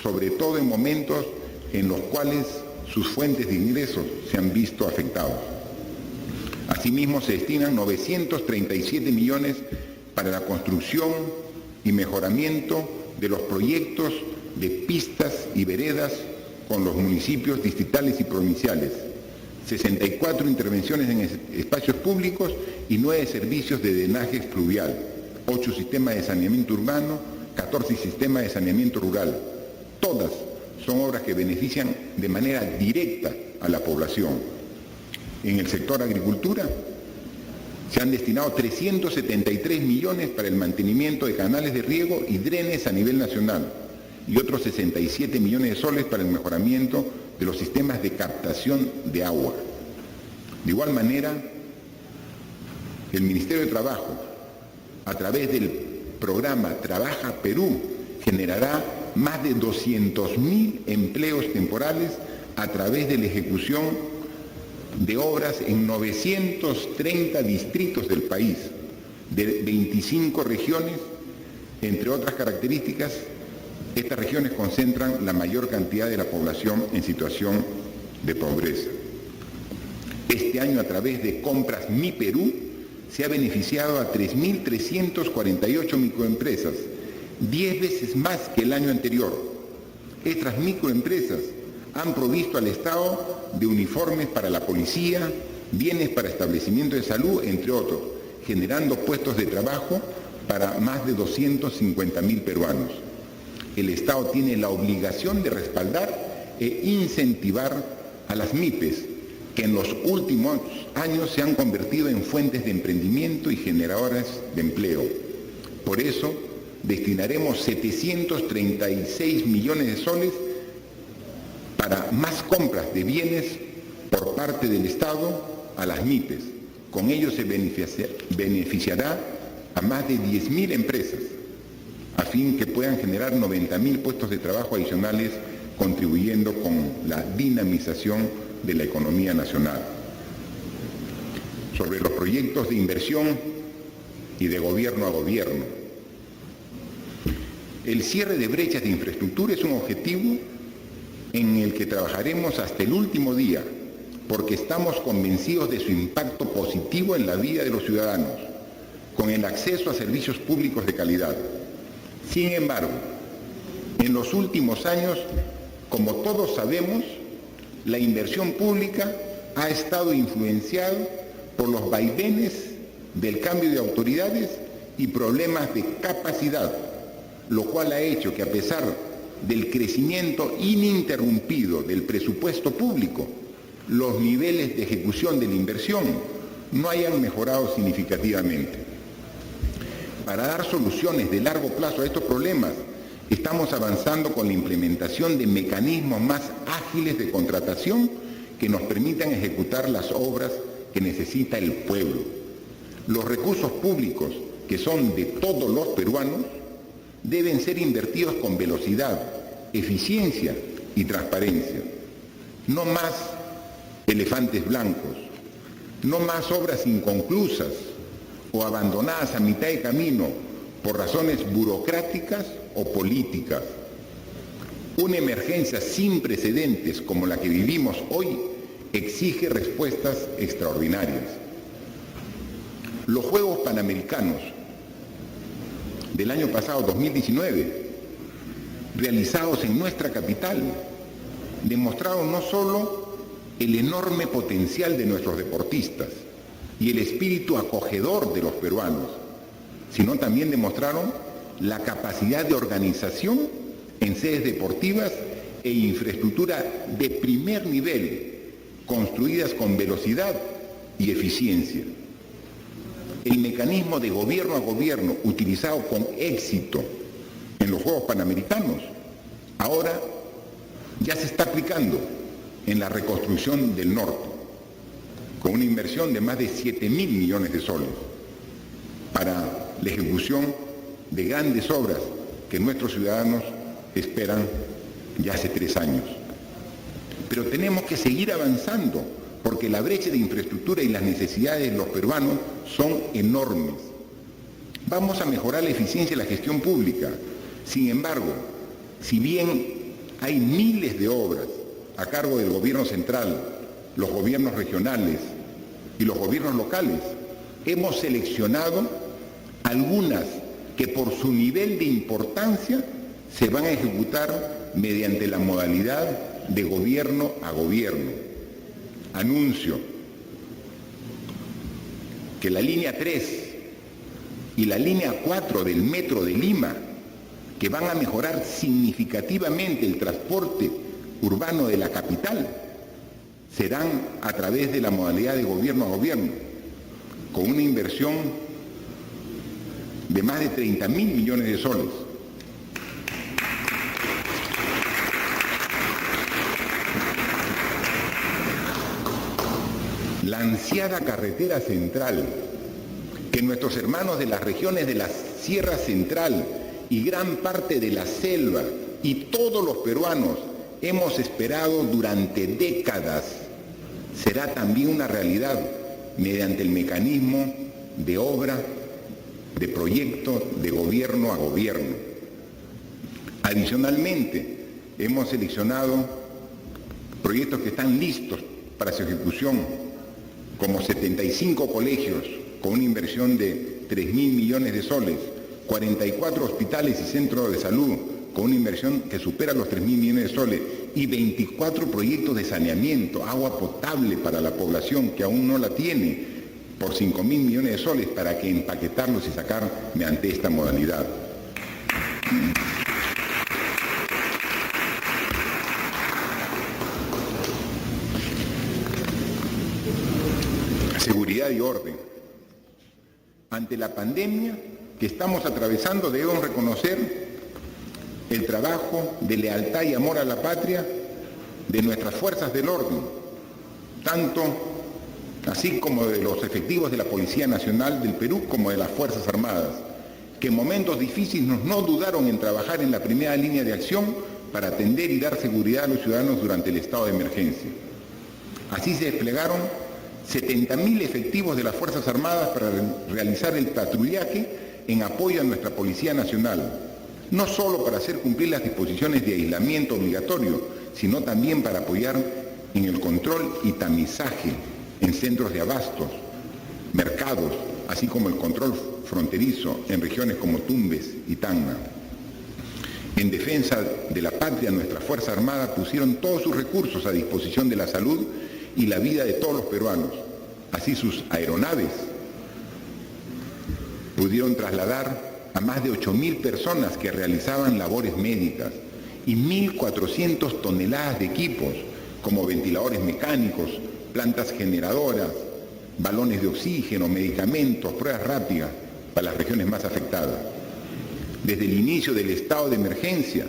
sobre todo en momentos en los cuales sus fuentes de ingresos se han visto afectados. Asimismo, se destinan 937 millones para la construcción y mejoramiento de los proyectos de pistas y veredas con los municipios distritales y provinciales, 64 intervenciones en espacios públicos y 9 servicios de drenaje fluvial, 8 sistemas de saneamiento urbano, 14 sistemas de saneamiento rural. Todas son obras que benefician de manera directa a la población. En el sector agricultura se han destinado 373 millones para el mantenimiento de canales de riego y drenes a nivel nacional y otros 67 millones de soles para el mejoramiento de los sistemas de captación de agua. De igual manera, el Ministerio de Trabajo, a través del programa Trabaja Perú, generará más de 200.000 empleos temporales a través de la ejecución de obras en 930 distritos del país, de 25 regiones. Entre otras características, estas regiones concentran la mayor cantidad de la población en situación de pobreza. Este año, a través de Compras Mi Perú, se ha beneficiado a 3.348 microempresas, 10 veces más que el año anterior. Estas microempresas han provisto al Estado de uniformes para la policía, bienes para establecimientos de salud, entre otros, generando puestos de trabajo para más de 250.000 peruanos. El Estado tiene la obligación de respaldar e incentivar a las MIPES, que en los últimos años se han convertido en fuentes de emprendimiento y generadoras de empleo. Por eso, destinaremos 736 millones de soles para más compras de bienes por parte del Estado a las MIPES. Con ello se beneficiará a más de 10.000 empresas, a fin que puedan generar 90.000 puestos de trabajo adicionales, contribuyendo con la dinamización de la economía nacional. Sobre los proyectos de inversión y de gobierno a gobierno. El cierre de brechas de infraestructura es un objetivo en el que trabajaremos hasta el último día, porque estamos convencidos de su impacto positivo en la vida de los ciudadanos, con el acceso a servicios públicos de calidad. Sin embargo, en los últimos años, como todos sabemos, la inversión pública ha estado influenciada por los vaivenes del cambio de autoridades y problemas de capacidad, lo cual ha hecho que a pesar del crecimiento ininterrumpido del presupuesto público, los niveles de ejecución de la inversión no hayan mejorado significativamente. Para dar soluciones de largo plazo a estos problemas, estamos avanzando con la implementación de mecanismos más ágiles de contratación que nos permitan ejecutar las obras que necesita el pueblo. Los recursos públicos, que son de todos los peruanos, deben ser invertidos con velocidad, eficiencia y transparencia. No más elefantes blancos, no más obras inconclusas o abandonadas a mitad de camino por razones burocráticas o políticas. Una emergencia sin precedentes como la que vivimos hoy exige respuestas extraordinarias. Los Juegos Panamericanos del año pasado, 2019, realizados en nuestra capital, demostraron no solo el enorme potencial de nuestros deportistas y el espíritu acogedor de los peruanos, sino también demostraron la capacidad de organización en sedes deportivas e infraestructura de primer nivel, construidas con velocidad y eficiencia. El mecanismo de gobierno a gobierno utilizado con éxito en los Juegos Panamericanos ahora ya se está aplicando en la reconstrucción del norte, con una inversión de más de 7.000 millones de soles para la ejecución de grandes obras que nuestros ciudadanos esperan ya hace 3 años. Pero tenemos que seguir avanzando porque la brecha de infraestructura y las necesidades de los peruanos son enormes. Vamos a mejorar la eficiencia de la gestión pública. Sin embargo, si bien hay miles de obras a cargo del gobierno central, los gobiernos regionales y los gobiernos locales, hemos seleccionado algunas que por su nivel de importancia se van a ejecutar mediante la modalidad de gobierno a gobierno. Anuncio que la línea 3 y la línea 4 del Metro de Lima, que van a mejorar significativamente el transporte urbano de la capital, serán a través de la modalidad de gobierno a gobierno, con una inversión de más de 30.000 millones de soles. La ansiada carretera central, que nuestros hermanos de las regiones de la Sierra Central y gran parte de la selva y todos los peruanos hemos esperado durante décadas, será también una realidad mediante el mecanismo de obra, de proyecto de gobierno a gobierno. Adicionalmente, hemos seleccionado proyectos que están listos para su ejecución, como 75 colegios con una inversión de 3.000 millones de soles, 44 hospitales y centros de salud con una inversión que supera los 3.000 millones de soles y 24 proyectos de saneamiento, agua potable para la población que aún no la tiene, por 5.000 millones de soles para que empaquetarlos y sacar mediante esta modalidad. Seguridad y orden. Ante la pandemia que estamos atravesando, debemos reconocer el trabajo de lealtad y amor a la patria de nuestras fuerzas del orden, tanto así como de los efectivos de la Policía Nacional del Perú como de las Fuerzas Armadas, que en momentos difíciles no dudaron en trabajar en la primera línea de acción para atender y dar seguridad a los ciudadanos durante el estado de emergencia. Así se desplegaron 70.000 efectivos de las Fuerzas Armadas para realizar el patrullaje en apoyo a nuestra Policía Nacional, no solo para hacer cumplir las disposiciones de aislamiento obligatorio, sino también para apoyar en el control y tamizaje en centros de abastos, mercados, así como el control fronterizo en regiones como Tumbes y Tacna. En defensa de la patria, nuestras Fuerzas Armadas pusieron todos sus recursos a disposición de la salud y la vida de todos los peruanos. Así sus aeronaves pudieron trasladar a más de 8.000 personas que realizaban labores médicas y 1.400 toneladas de equipos como ventiladores mecánicos, plantas generadoras, balones de oxígeno, medicamentos, pruebas rápidas para las regiones más afectadas. Desde el inicio del estado de emergencia,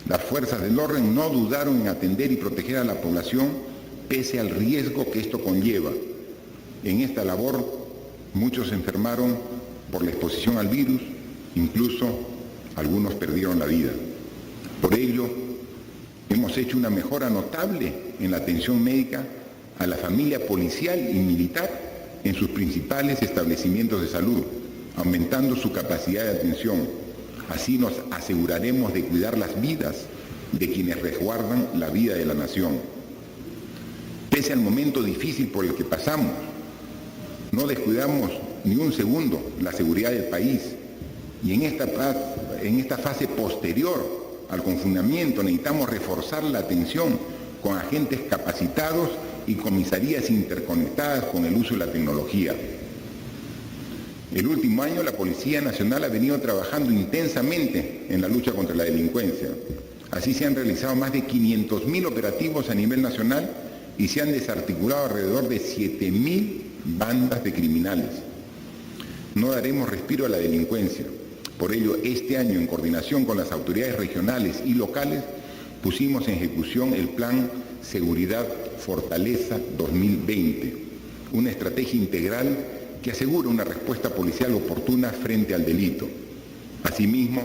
las fuerzas del orden no dudaron en atender y proteger a la población pese al riesgo que esto conlleva. En esta labor, muchos se enfermaron por la exposición al virus, incluso algunos perdieron la vida. Por ello, hemos hecho una mejora notable en la atención médica a la familia policial y militar en sus principales establecimientos de salud, aumentando su capacidad de atención. Así nos aseguraremos de cuidar las vidas de quienes resguardan la vida de la nación. Pese al momento difícil por el que pasamos, no descuidamos ni un segundo la seguridad del país y en esta fase posterior al confinamiento necesitamos reforzar la atención con agentes capacitados y comisarías interconectadas con el uso de la tecnología. El último año la Policía Nacional ha venido trabajando intensamente en la lucha contra la delincuencia. Así se han realizado más de 500.000 operativos a nivel nacional y se han desarticulado alrededor de 7.000 bandas de criminales. No daremos respiro a la delincuencia. Por ello, este año, en coordinación con las autoridades regionales y locales, pusimos en ejecución el Plan Seguridad Fortaleza 2020, una estrategia integral que asegura una respuesta policial oportuna frente al delito. Asimismo,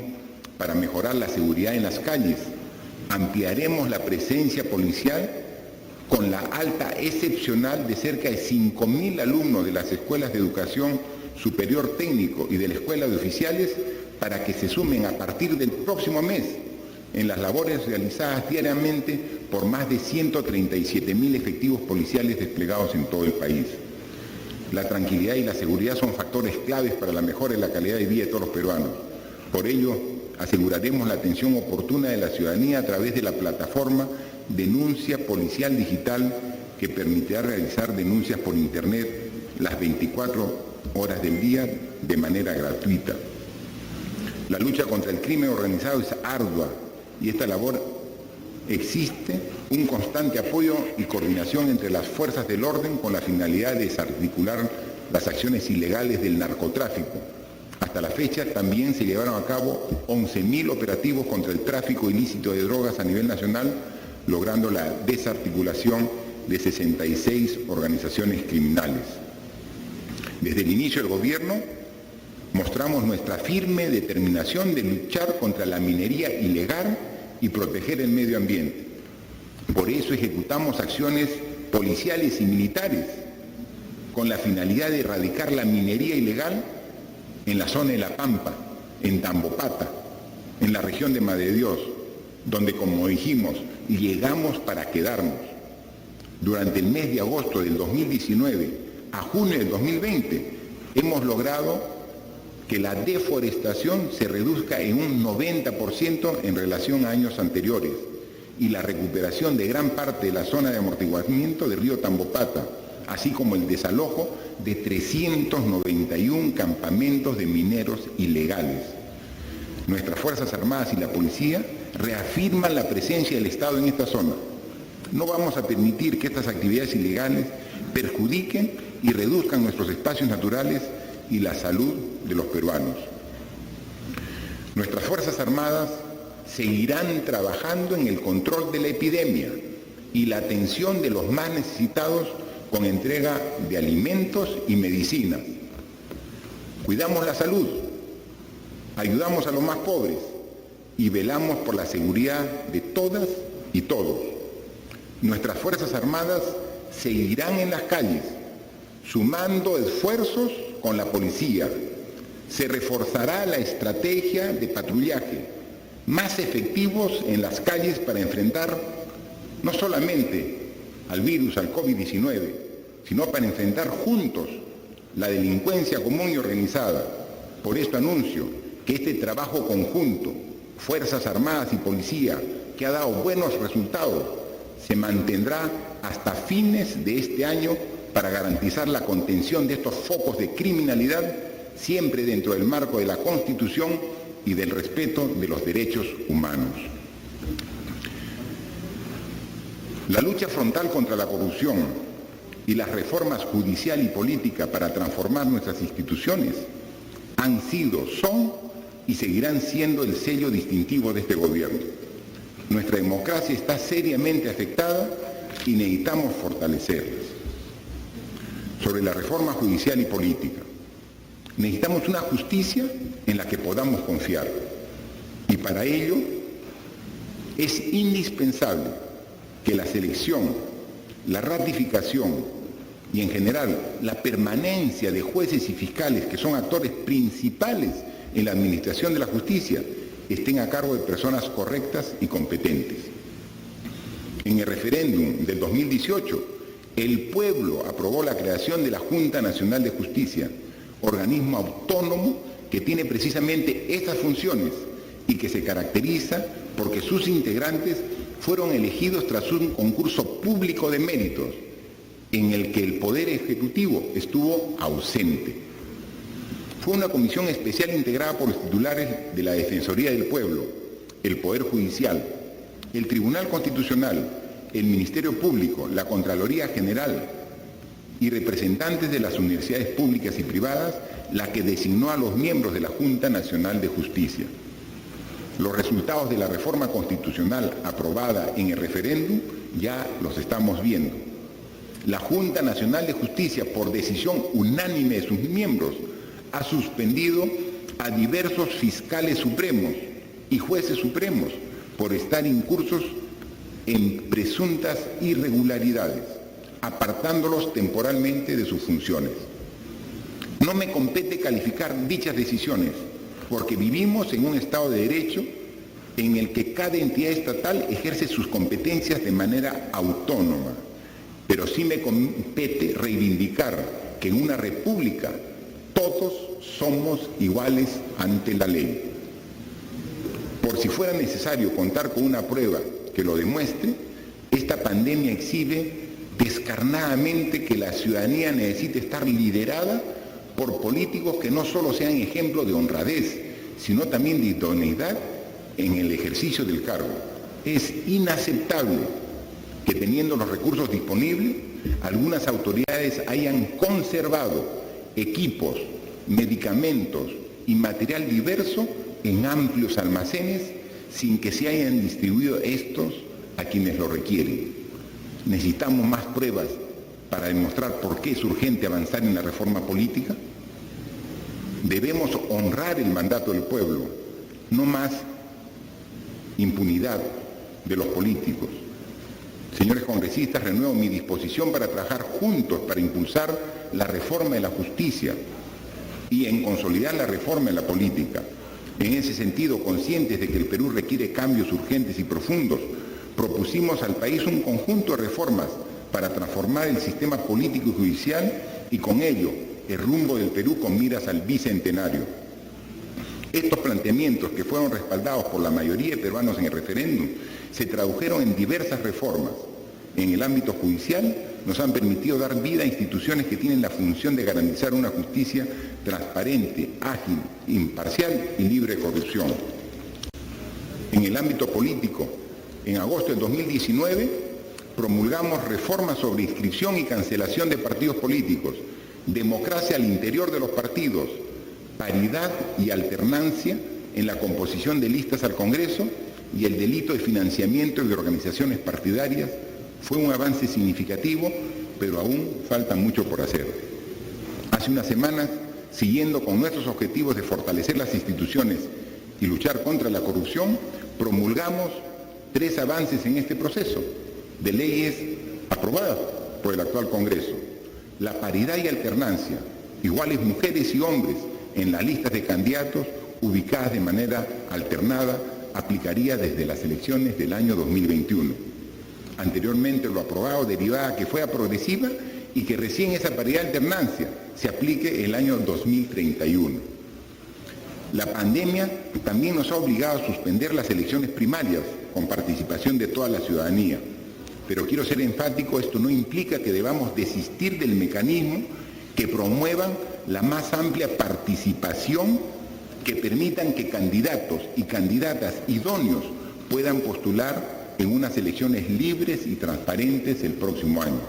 para mejorar la seguridad en las calles, ampliaremos la presencia policial con la alta excepcional de cerca de 5.000 alumnos de las escuelas de educación superior técnico y de la escuela de oficiales para que se sumen a partir del próximo mes en las labores realizadas diariamente por más de 137.000 efectivos policiales desplegados en todo el país. La tranquilidad y la seguridad son factores claves para la mejora de la calidad de vida de todos los peruanos. Por ello, aseguraremos la atención oportuna de la ciudadanía a través de la plataforma Denuncia Policial Digital que permitirá realizar denuncias por Internet las 24 horas del día de manera gratuita. La lucha contra el crimen organizado es ardua y esta labor existe un constante apoyo y coordinación entre las fuerzas del orden con la finalidad de desarticular las acciones ilegales del narcotráfico. Hasta la fecha también se llevaron a cabo 11.000 operativos contra el tráfico ilícito de drogas a nivel nacional, logrando la desarticulación de 66 organizaciones criminales. Desde el inicio del gobierno mostramos nuestra firme determinación de luchar contra la minería ilegal y proteger el medio ambiente. Por eso ejecutamos acciones policiales y militares con la finalidad de erradicar la minería ilegal en la zona de La Pampa, en Tambopata, en la región de Madre de Dios, donde, como dijimos, llegamos para quedarnos. Durante el mes de agosto del 2019 a junio del 2020 hemos logrado que la deforestación se reduzca en un 90% en relación a años anteriores y la recuperación de gran parte de la zona de amortiguamiento del río Tambopata, así como el desalojo de 391 campamentos de mineros ilegales. Nuestras Fuerzas Armadas y la Policía reafirman la presencia del Estado en esta zona. No vamos a permitir que estas actividades ilegales perjudiquen y reduzcan nuestros espacios naturales y la salud de los peruanos. Nuestras Fuerzas Armadas seguirán trabajando en el control de la epidemia y la atención de los más necesitados con entrega de alimentos y medicinas. Cuidamos la salud, ayudamos a los más pobres y velamos por la seguridad de todas y todos. Nuestras Fuerzas Armadas seguirán en las calles, sumando esfuerzos con la policía. Se reforzará la estrategia de patrullaje, más efectivos en las calles para enfrentar no solamente al virus, al COVID-19, sino para enfrentar juntos la delincuencia común y organizada. Por esto anuncio que este trabajo conjunto Fuerzas Armadas y Policía, que ha dado buenos resultados, se mantendrá hasta fines de este año para garantizar la contención de estos focos de criminalidad, siempre dentro del marco de la Constitución y del respeto de los derechos humanos. La lucha frontal contra la corrupción y las reformas judicial y política para transformar nuestras instituciones han sido, son y seguirán siendo el sello distintivo de este gobierno. Nuestra democracia está seriamente afectada y necesitamos fortalecerlas. Sobre la reforma judicial y política, necesitamos una justicia en la que podamos confiar y para ello es indispensable que la selección, la ratificación y en general la permanencia de jueces y fiscales que son actores principales en la administración de la justicia estén a cargo de personas correctas y competentes. En el referéndum del 2018, el pueblo aprobó la creación de la Junta Nacional de Justicia, organismo autónomo que tiene precisamente estas funciones y que se caracteriza porque sus integrantes fueron elegidos tras un concurso público de méritos en el que el Poder Ejecutivo estuvo ausente. Fue una comisión especial integrada por los titulares de la Defensoría del Pueblo, el Poder Judicial, el Tribunal Constitucional, el Ministerio Público, la Contraloría General y representantes de las universidades públicas y privadas, la que designó a los miembros de la Junta Nacional de Justicia. Los resultados de la reforma constitucional aprobada en el referéndum ya los estamos viendo. La Junta Nacional de Justicia, por decisión unánime de sus miembros, ha suspendido a diversos fiscales supremos y jueces supremos por estar incursos en presuntas irregularidades, apartándolos temporalmente de sus funciones. No me compete calificar dichas decisiones, porque vivimos en un Estado de Derecho en el que cada entidad estatal ejerce sus competencias de manera autónoma, pero sí me compete reivindicar que en una república todos somos iguales ante la ley. Por si fuera necesario contar con una prueba que lo demuestre, esta pandemia exhibe descarnadamente que la ciudadanía necesita estar liderada por políticos que no solo sean ejemplo de honradez, sino también de idoneidad en el ejercicio del cargo. Es inaceptable que teniendo los recursos disponibles, algunas autoridades hayan conservado equipos, medicamentos y material diverso en amplios almacenes sin que se hayan distribuido estos a quienes lo requieren. Necesitamos más pruebas para demostrar por qué es urgente avanzar en la reforma política. Debemos honrar el mandato del pueblo, no más impunidad de los políticos. Señores congresistas, renuevo mi disposición para trabajar juntos para impulsar la reforma de la justicia y en consolidar la reforma de la política. En ese sentido, conscientes de que el Perú requiere cambios urgentes y profundos, propusimos al país un conjunto de reformas para transformar el sistema político y judicial y con ello el rumbo del Perú con miras al bicentenario. Estos planteamientos, que fueron respaldados por la mayoría de peruanos en el referéndum, se tradujeron en diversas reformas. En el ámbito judicial nos han permitido dar vida a instituciones que tienen la función de garantizar una justicia transparente, ágil, imparcial y libre de corrupción. En el ámbito político, en agosto del 2019, promulgamos reformas sobre inscripción y cancelación de partidos políticos, democracia al interior de los partidos, paridad y alternancia en la composición de listas al Congreso y el delito de financiamiento de organizaciones partidarias. Fue un avance significativo, pero aún falta mucho por hacer. Hace unas semanas, siguiendo con nuestros objetivos de fortalecer las instituciones y luchar contra la corrupción, promulgamos 3 avances en este proceso de leyes aprobadas por el actual Congreso. La paridad y alternancia, iguales mujeres y hombres en las listas de candidatos ubicadas de manera alternada, aplicaría desde las elecciones del año 2021. Anteriormente lo aprobado derivaba que fuera progresiva y que recién esa paridad de alternancia se aplique el año 2031. La pandemia también nos ha obligado a suspender las elecciones primarias con participación de toda la ciudadanía. Pero quiero ser enfático, esto no implica que debamos desistir del mecanismo que promuevan la más amplia participación, que permitan que candidatos y candidatas idóneos puedan postular en unas elecciones libres y transparentes el próximo año.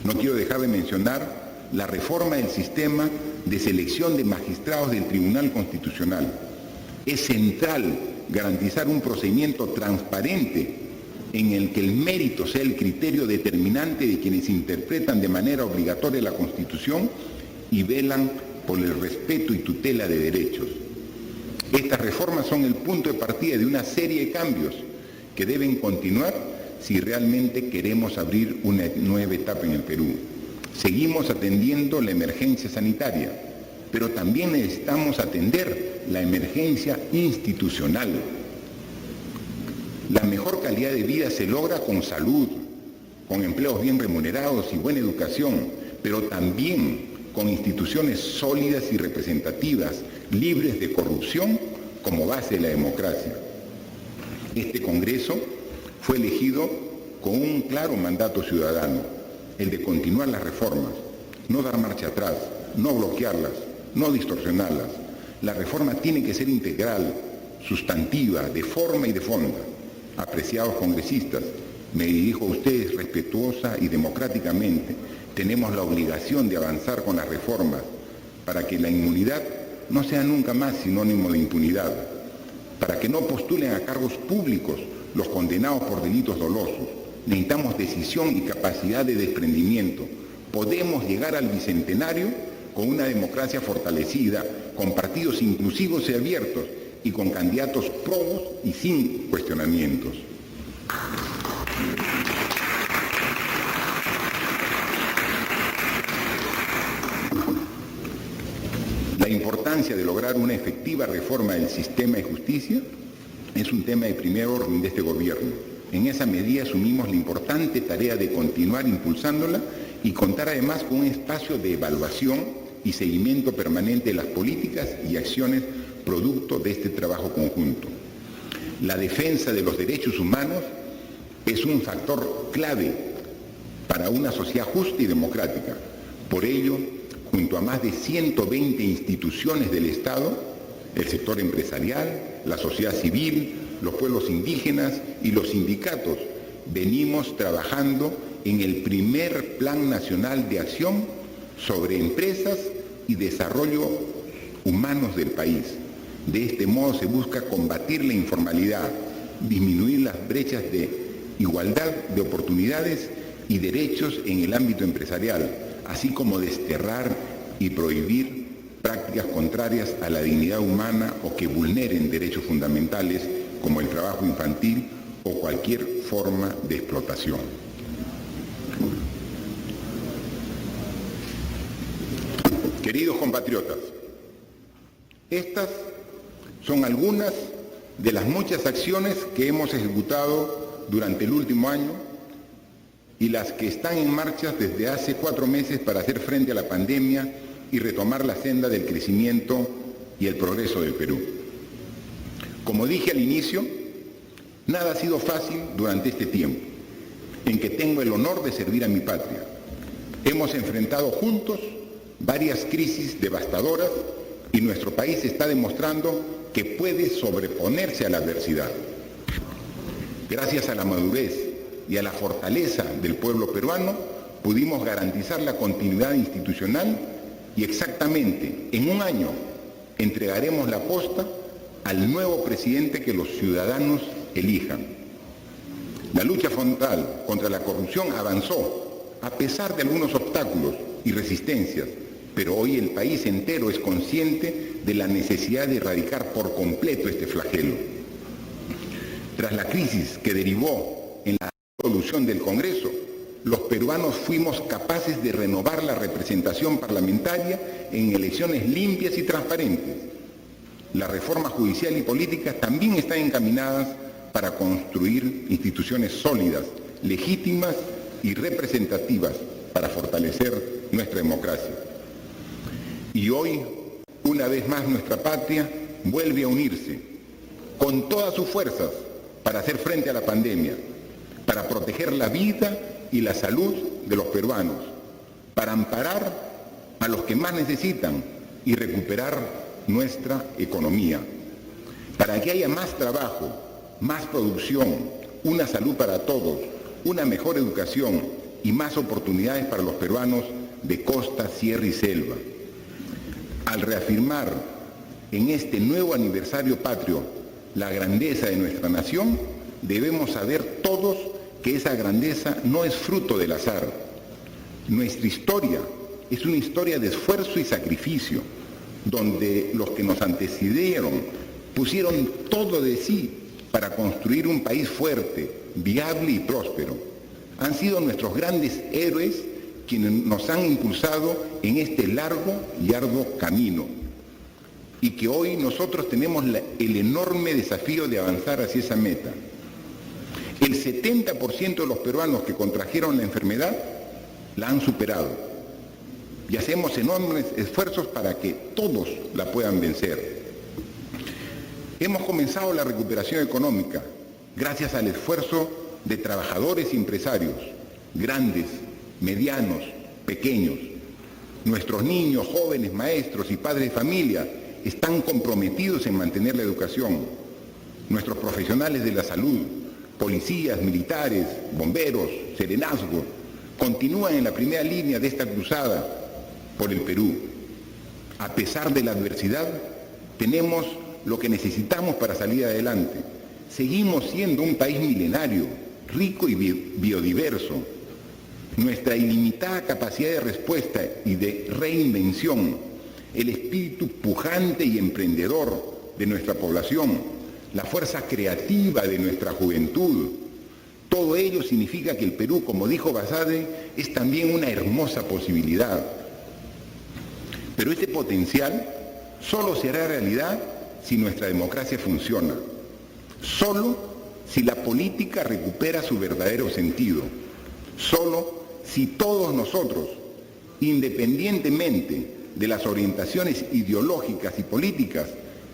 No quiero dejar de mencionar la reforma del sistema de selección de magistrados del Tribunal Constitucional. Es central garantizar un procedimiento transparente en el que el mérito sea el criterio determinante de quienes interpretan de manera obligatoria la Constitución y velan por el respeto y tutela de derechos. Estas reformas son el punto de partida de una serie de cambios que deben continuar si realmente queremos abrir una nueva etapa en el Perú. Seguimos atendiendo la emergencia sanitaria, pero también necesitamos atender la emergencia institucional. La mejor calidad de vida se logra con salud, con empleos bien remunerados y buena educación, pero también con instituciones sólidas y representativas, libres de corrupción, como base de la democracia. Este Congreso fue elegido con un claro mandato ciudadano, el de continuar las reformas, no dar marcha atrás, no bloquearlas, no distorsionarlas. La reforma tiene que ser integral, sustantiva, de forma y de fondo. Apreciados congresistas, me dirijo a ustedes respetuosa y democráticamente. Tenemos la obligación de avanzar con las reformas para que la inmunidad no sea nunca más sinónimo de impunidad, para que no postulen a cargos públicos los condenados por delitos dolosos. Necesitamos decisión y capacidad de desprendimiento. Podemos llegar al bicentenario con una democracia fortalecida, con partidos inclusivos y abiertos y con candidatos probos y sin cuestionamientos. La importancia de lograr una efectiva reforma del sistema de justicia es un tema de primer orden de este gobierno. En esa medida asumimos la importante tarea de continuar impulsándola y contar además con un espacio de evaluación y seguimiento permanente de las políticas y acciones producto de este trabajo conjunto. La defensa de los derechos humanos es un factor clave para una sociedad justa y democrática. Por ello, junto a más de 120 instituciones del Estado, el sector empresarial, la sociedad civil, los pueblos indígenas y los sindicatos, venimos trabajando en el primer Plan Nacional de Acción sobre Empresas y Desarrollo Humanos del país. De este modo se busca combatir la informalidad, disminuir las brechas de igualdad de oportunidades y derechos en el ámbito empresarial, así como desterrar y prohibir prácticas contrarias a la dignidad humana o que vulneren derechos fundamentales como el trabajo infantil o cualquier forma de explotación. Queridos compatriotas, estas son algunas de las muchas acciones que hemos ejecutado durante el último año y las que están en marcha desde hace 4 meses para hacer frente a la pandemia y retomar la senda del crecimiento y el progreso del Perú. Como dije al inicio, nada ha sido fácil durante este tiempo, en que tengo el honor de servir a mi patria. Hemos enfrentado juntos varias crisis devastadoras y nuestro país está demostrando que puede sobreponerse a la adversidad. Gracias a la madurez y a la fortaleza del pueblo peruano, pudimos garantizar la continuidad institucional y exactamente en un año entregaremos la posta al nuevo presidente que los ciudadanos elijan. La lucha frontal contra la corrupción avanzó a pesar de algunos obstáculos y resistencias, pero hoy el país entero es consciente de la necesidad de erradicar por completo este flagelo. Tras la crisis que derivó en la disolución del Congreso, los peruanos fuimos capaces de renovar la representación parlamentaria en elecciones limpias y transparentes. Las reformas judicial y políticas también están encaminadas para construir instituciones sólidas, legítimas y representativas para fortalecer nuestra democracia. Y hoy, Una vez más nuestra patria vuelve a unirse con todas sus fuerzas para hacer frente a la pandemia, para proteger la vida y la salud de los peruanos, para amparar a los que más necesitan y recuperar nuestra economía, para que haya más trabajo, más producción, una salud para todos, una mejor educación y más oportunidades para los peruanos de costa, sierra y selva. Al reafirmar en este nuevo aniversario patrio la grandeza de nuestra nación, debemos saber todos que esa grandeza no es fruto del azar. Nuestra historia es una historia de esfuerzo y sacrificio, donde los que nos antecedieron pusieron todo de sí para construir un país fuerte, viable y próspero. Han sido nuestros grandes héroes quienes nos han impulsado en este largo y arduo camino, y que hoy nosotros tenemos el enorme desafío de avanzar hacia esa meta. El 70% de los peruanos que contrajeron la enfermedad la han superado y hacemos enormes esfuerzos para que todos la puedan vencer. Hemos comenzado la recuperación económica gracias al esfuerzo de trabajadores y empresarios, grandes, medianos, pequeños. Nuestros niños, jóvenes, maestros y padres de familia están comprometidos en mantener la educación. Nuestros profesionales de la salud, policías, militares, bomberos, serenazgo, continúan en la primera línea de esta cruzada por el Perú. A pesar de la adversidad, tenemos lo que necesitamos para salir adelante. Seguimos siendo un país milenario, rico y biodiverso. Nuestra ilimitada capacidad de respuesta y de reinvención, el espíritu pujante y emprendedor de nuestra población, la fuerza creativa de nuestra juventud, todo ello significa que el Perú, como dijo Basadre, es también una hermosa posibilidad. Pero este potencial solo será realidad si nuestra democracia funciona, solo si la política recupera su verdadero sentido, solo si todos nosotros, independientemente de las orientaciones ideológicas y políticas,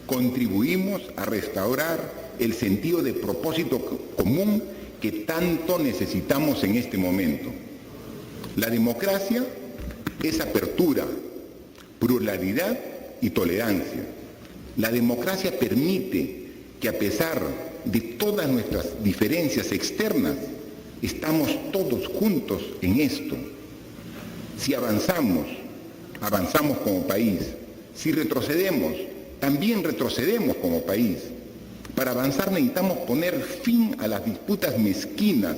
contribuimos a restaurar el sentido de propósito común que tanto necesitamos en este momento. La democracia es apertura, pluralidad y tolerancia. La democracia permite que a pesar de todas nuestras diferencias externas, estamos todos juntos en esto. Si avanzamos, avanzamos como país. Si retrocedemos, también retrocedemos como país. Para avanzar necesitamos poner fin a las disputas mezquinas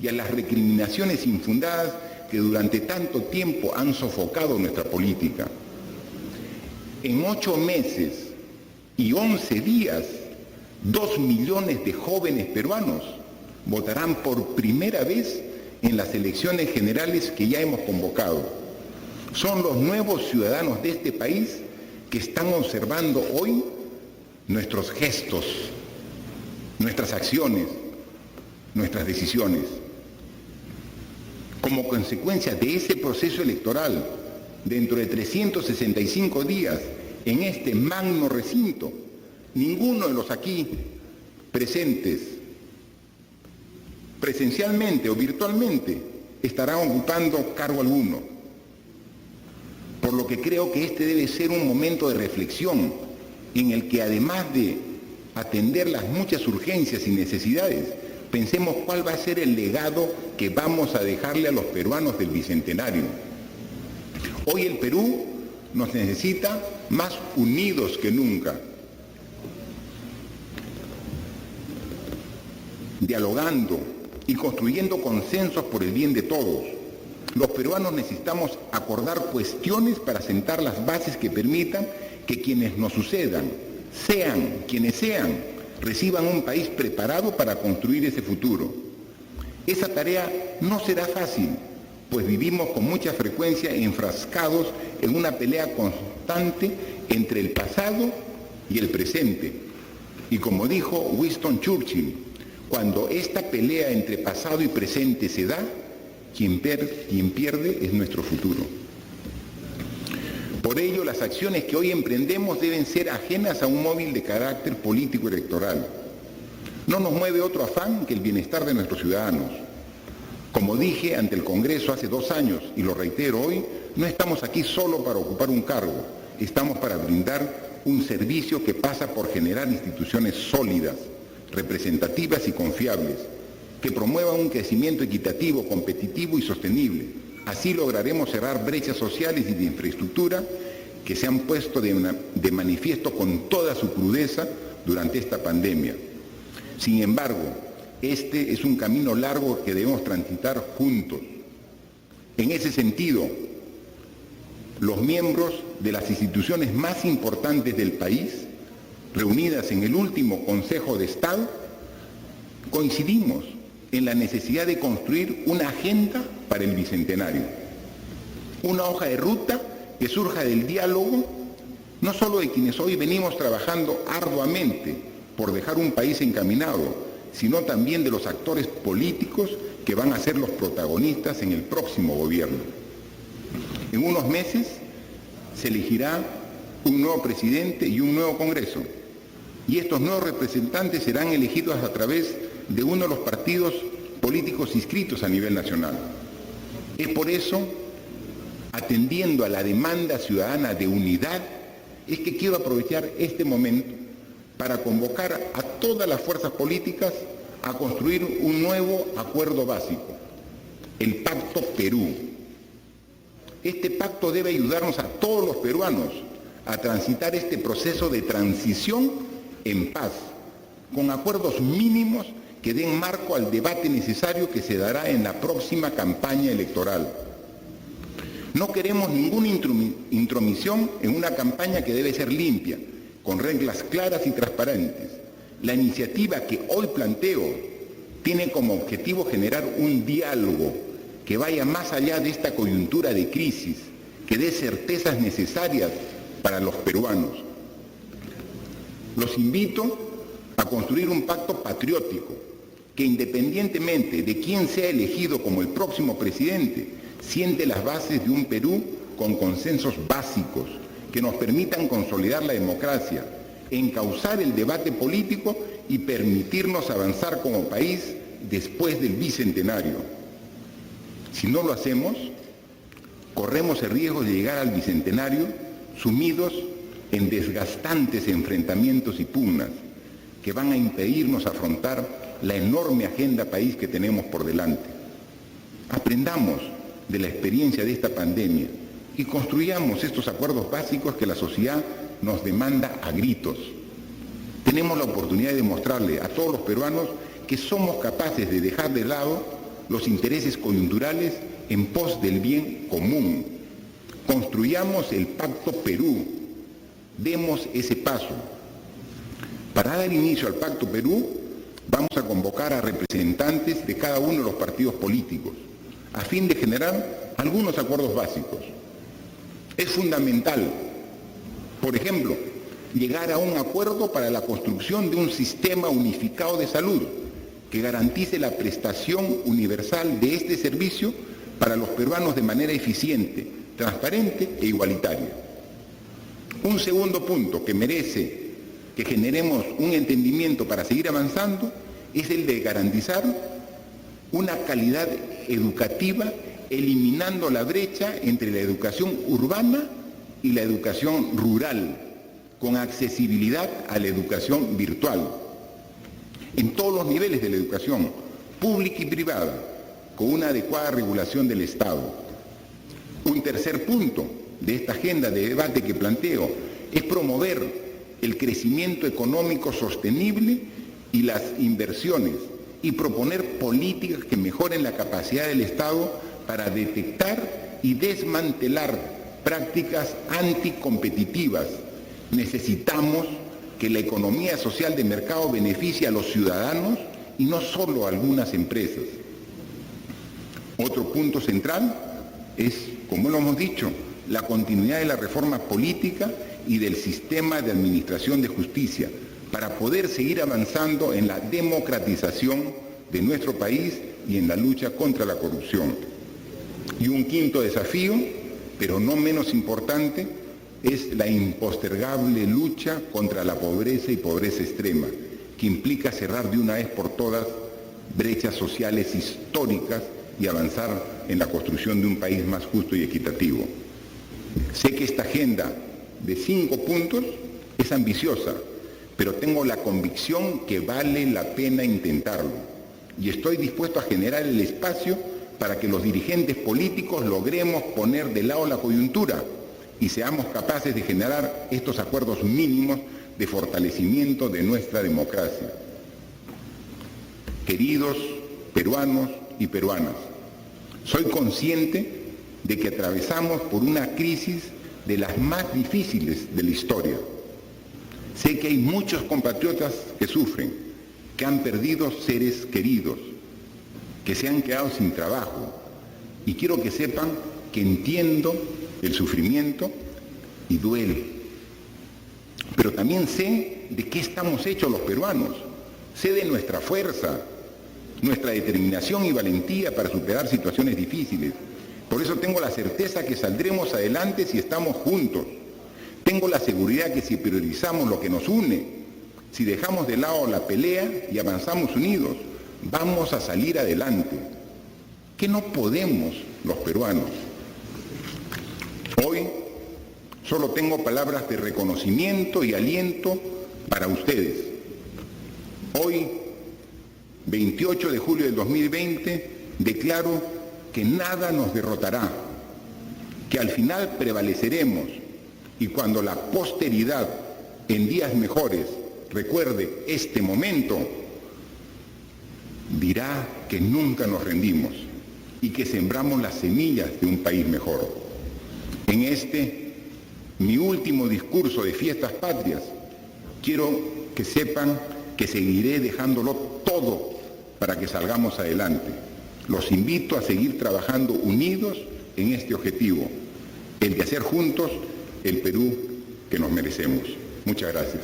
y a las recriminaciones infundadas que durante tanto tiempo han sofocado nuestra política. En 8 meses y 11 días, 2 millones de jóvenes peruanos votarán por primera vez en las elecciones generales que ya hemos convocado. Son los nuevos ciudadanos de este país que están observando hoy nuestros gestos, nuestras acciones, nuestras decisiones. Como consecuencia de ese proceso electoral, dentro de 365 días, en este magno recinto, ninguno de los aquí presentes, presencialmente o virtualmente, estará ocupando cargo alguno. Por lo que creo que este debe ser un momento de reflexión en el que, además de atender las muchas urgencias y necesidades, pensemos cuál va a ser el legado que vamos a dejarle a los peruanos del Bicentenario. Hoy el Perú nos necesita más unidos que nunca, dialogando y construyendo consensos por el bien de todos. Los peruanos necesitamos acordar cuestiones para sentar las bases que permitan que quienes nos sucedan, sean quienes sean, reciban un país preparado para construir ese futuro. Esa tarea no será fácil, pues vivimos con mucha frecuencia enfrascados en una pelea constante entre el pasado y el presente. Y como dijo Winston Churchill, cuando esta pelea entre pasado y presente se da, quien pierde es nuestro futuro. Por ello, las acciones que hoy emprendemos deben ser ajenas a un móvil de carácter político electoral. No nos mueve otro afán que el bienestar de nuestros ciudadanos. Como dije ante el Congreso hace 2 años, y lo reitero hoy, no estamos aquí solo para ocupar un cargo, estamos para brindar un servicio que pasa por generar instituciones sólidas, representativas y confiables, que promuevan un crecimiento equitativo, competitivo y sostenible. Así lograremos cerrar brechas sociales y de infraestructura que se han puesto de manifiesto con toda su crudeza durante esta pandemia. Sin embargo, este es un camino largo que debemos transitar juntos. En ese sentido, los miembros de las instituciones más importantes del país, reunidas en el último Consejo de Estado, coincidimos en la necesidad de construir una agenda para el Bicentenario. Una hoja de ruta que surja del diálogo, no solo de quienes hoy venimos trabajando arduamente por dejar un país encaminado, sino también de los actores políticos que van a ser los protagonistas en el próximo gobierno. En unos meses se elegirá un nuevo presidente y un nuevo Congreso, y estos nuevos representantes serán elegidos a través de uno de los partidos políticos inscritos a nivel nacional. Es por eso, atendiendo a la demanda ciudadana de unidad, es que quiero aprovechar este momento para convocar a todas las fuerzas políticas a construir un nuevo acuerdo básico, el Pacto Perú. Este pacto debe ayudarnos a todos los peruanos a transitar este proceso de transición en paz, con acuerdos mínimos que den marco al debate necesario que se dará en la próxima campaña electoral. No queremos ninguna intromisión en una campaña que debe ser limpia, con reglas claras y transparentes. La iniciativa que hoy planteo tiene como objetivo generar un diálogo que vaya más allá de esta coyuntura de crisis, que dé certezas necesarias para los peruanos. Los invito a construir un pacto patriótico que, independientemente de quién sea elegido como el próximo presidente, siente las bases de un Perú con consensos básicos que nos permitan consolidar la democracia, encauzar el debate político y permitirnos avanzar como país después del Bicentenario. Si no lo hacemos, corremos el riesgo de llegar al Bicentenario sumidos en desgastantes enfrentamientos y pugnas que van a impedirnos afrontar la enorme agenda país que tenemos por delante. Aprendamos de la experiencia de esta pandemia y construyamos estos acuerdos básicos que la sociedad nos demanda a gritos. Tenemos la oportunidad de demostrarle a todos los peruanos que somos capaces de dejar de lado los intereses coyunturales en pos del bien común. Construyamos el Pacto Perú. Demos ese paso. Para dar inicio al Pacto Perú, vamos a convocar a representantes de cada uno de los partidos políticos, a fin de generar algunos acuerdos básicos. Es fundamental, por ejemplo, llegar a un acuerdo para la construcción de un sistema unificado de salud que garantice la prestación universal de este servicio para los peruanos de manera eficiente, transparente e igualitaria. Un segundo punto que merece que generemos un entendimiento para seguir avanzando es el de garantizar una calidad educativa, eliminando la brecha entre la educación urbana y la educación rural, con accesibilidad a la educación virtual, en todos los niveles de la educación, pública y privada, con una adecuada regulación del Estado. Un tercer punto de esta agenda de debate que planteo es promover el crecimiento económico sostenible y las inversiones, y proponer políticas que mejoren la capacidad del Estado para detectar y desmantelar prácticas anticompetitivas. Necesitamos que la economía social de mercado beneficie a los ciudadanos y no solo a algunas empresas. Otro punto central es, como lo hemos dicho, la continuidad de la reforma política y del sistema de administración de justicia para poder seguir avanzando en la democratización de nuestro país y en la lucha contra la corrupción. Y un quinto desafío, pero no menos importante, es la impostergable lucha contra la pobreza y pobreza extrema, que implica cerrar de una vez por todas brechas sociales históricas y avanzar en la construcción de un país más justo y equitativo. Sé que esta agenda de 5 puntos es ambiciosa, pero tengo la convicción que vale la pena intentarlo y estoy dispuesto a generar el espacio para que los dirigentes políticos logremos poner de lado la coyuntura y seamos capaces de generar estos acuerdos mínimos de fortalecimiento de nuestra democracia. Queridos peruanos y peruanas, soy consciente de que atravesamos por una crisis de las más difíciles de la historia. Sé que hay muchos compatriotas que sufren, que han perdido seres queridos, que se han quedado sin trabajo, y quiero que sepan que entiendo el sufrimiento y duele. Pero también sé de qué estamos hechos los peruanos, sé de nuestra fuerza, nuestra determinación y valentía para superar situaciones difíciles. Por eso tengo la certeza que saldremos adelante si estamos juntos. Tengo la seguridad que si priorizamos lo que nos une, si dejamos de lado la pelea y avanzamos unidos, vamos a salir adelante. ¿Qué no podemos los peruanos? Hoy solo tengo palabras de reconocimiento y aliento para ustedes. Hoy, 28 de julio del 2020, declaro que nada nos derrotará, que al final prevaleceremos y cuando la posteridad en días mejores recuerde este momento, dirá que nunca nos rendimos y que sembramos las semillas de un país mejor. En mi último discurso de Fiestas Patrias, quiero que sepan que seguiré dejándolo todo para que salgamos adelante. Los invito a seguir trabajando unidos en este objetivo, el de hacer juntos el Perú que nos merecemos. Muchas gracias.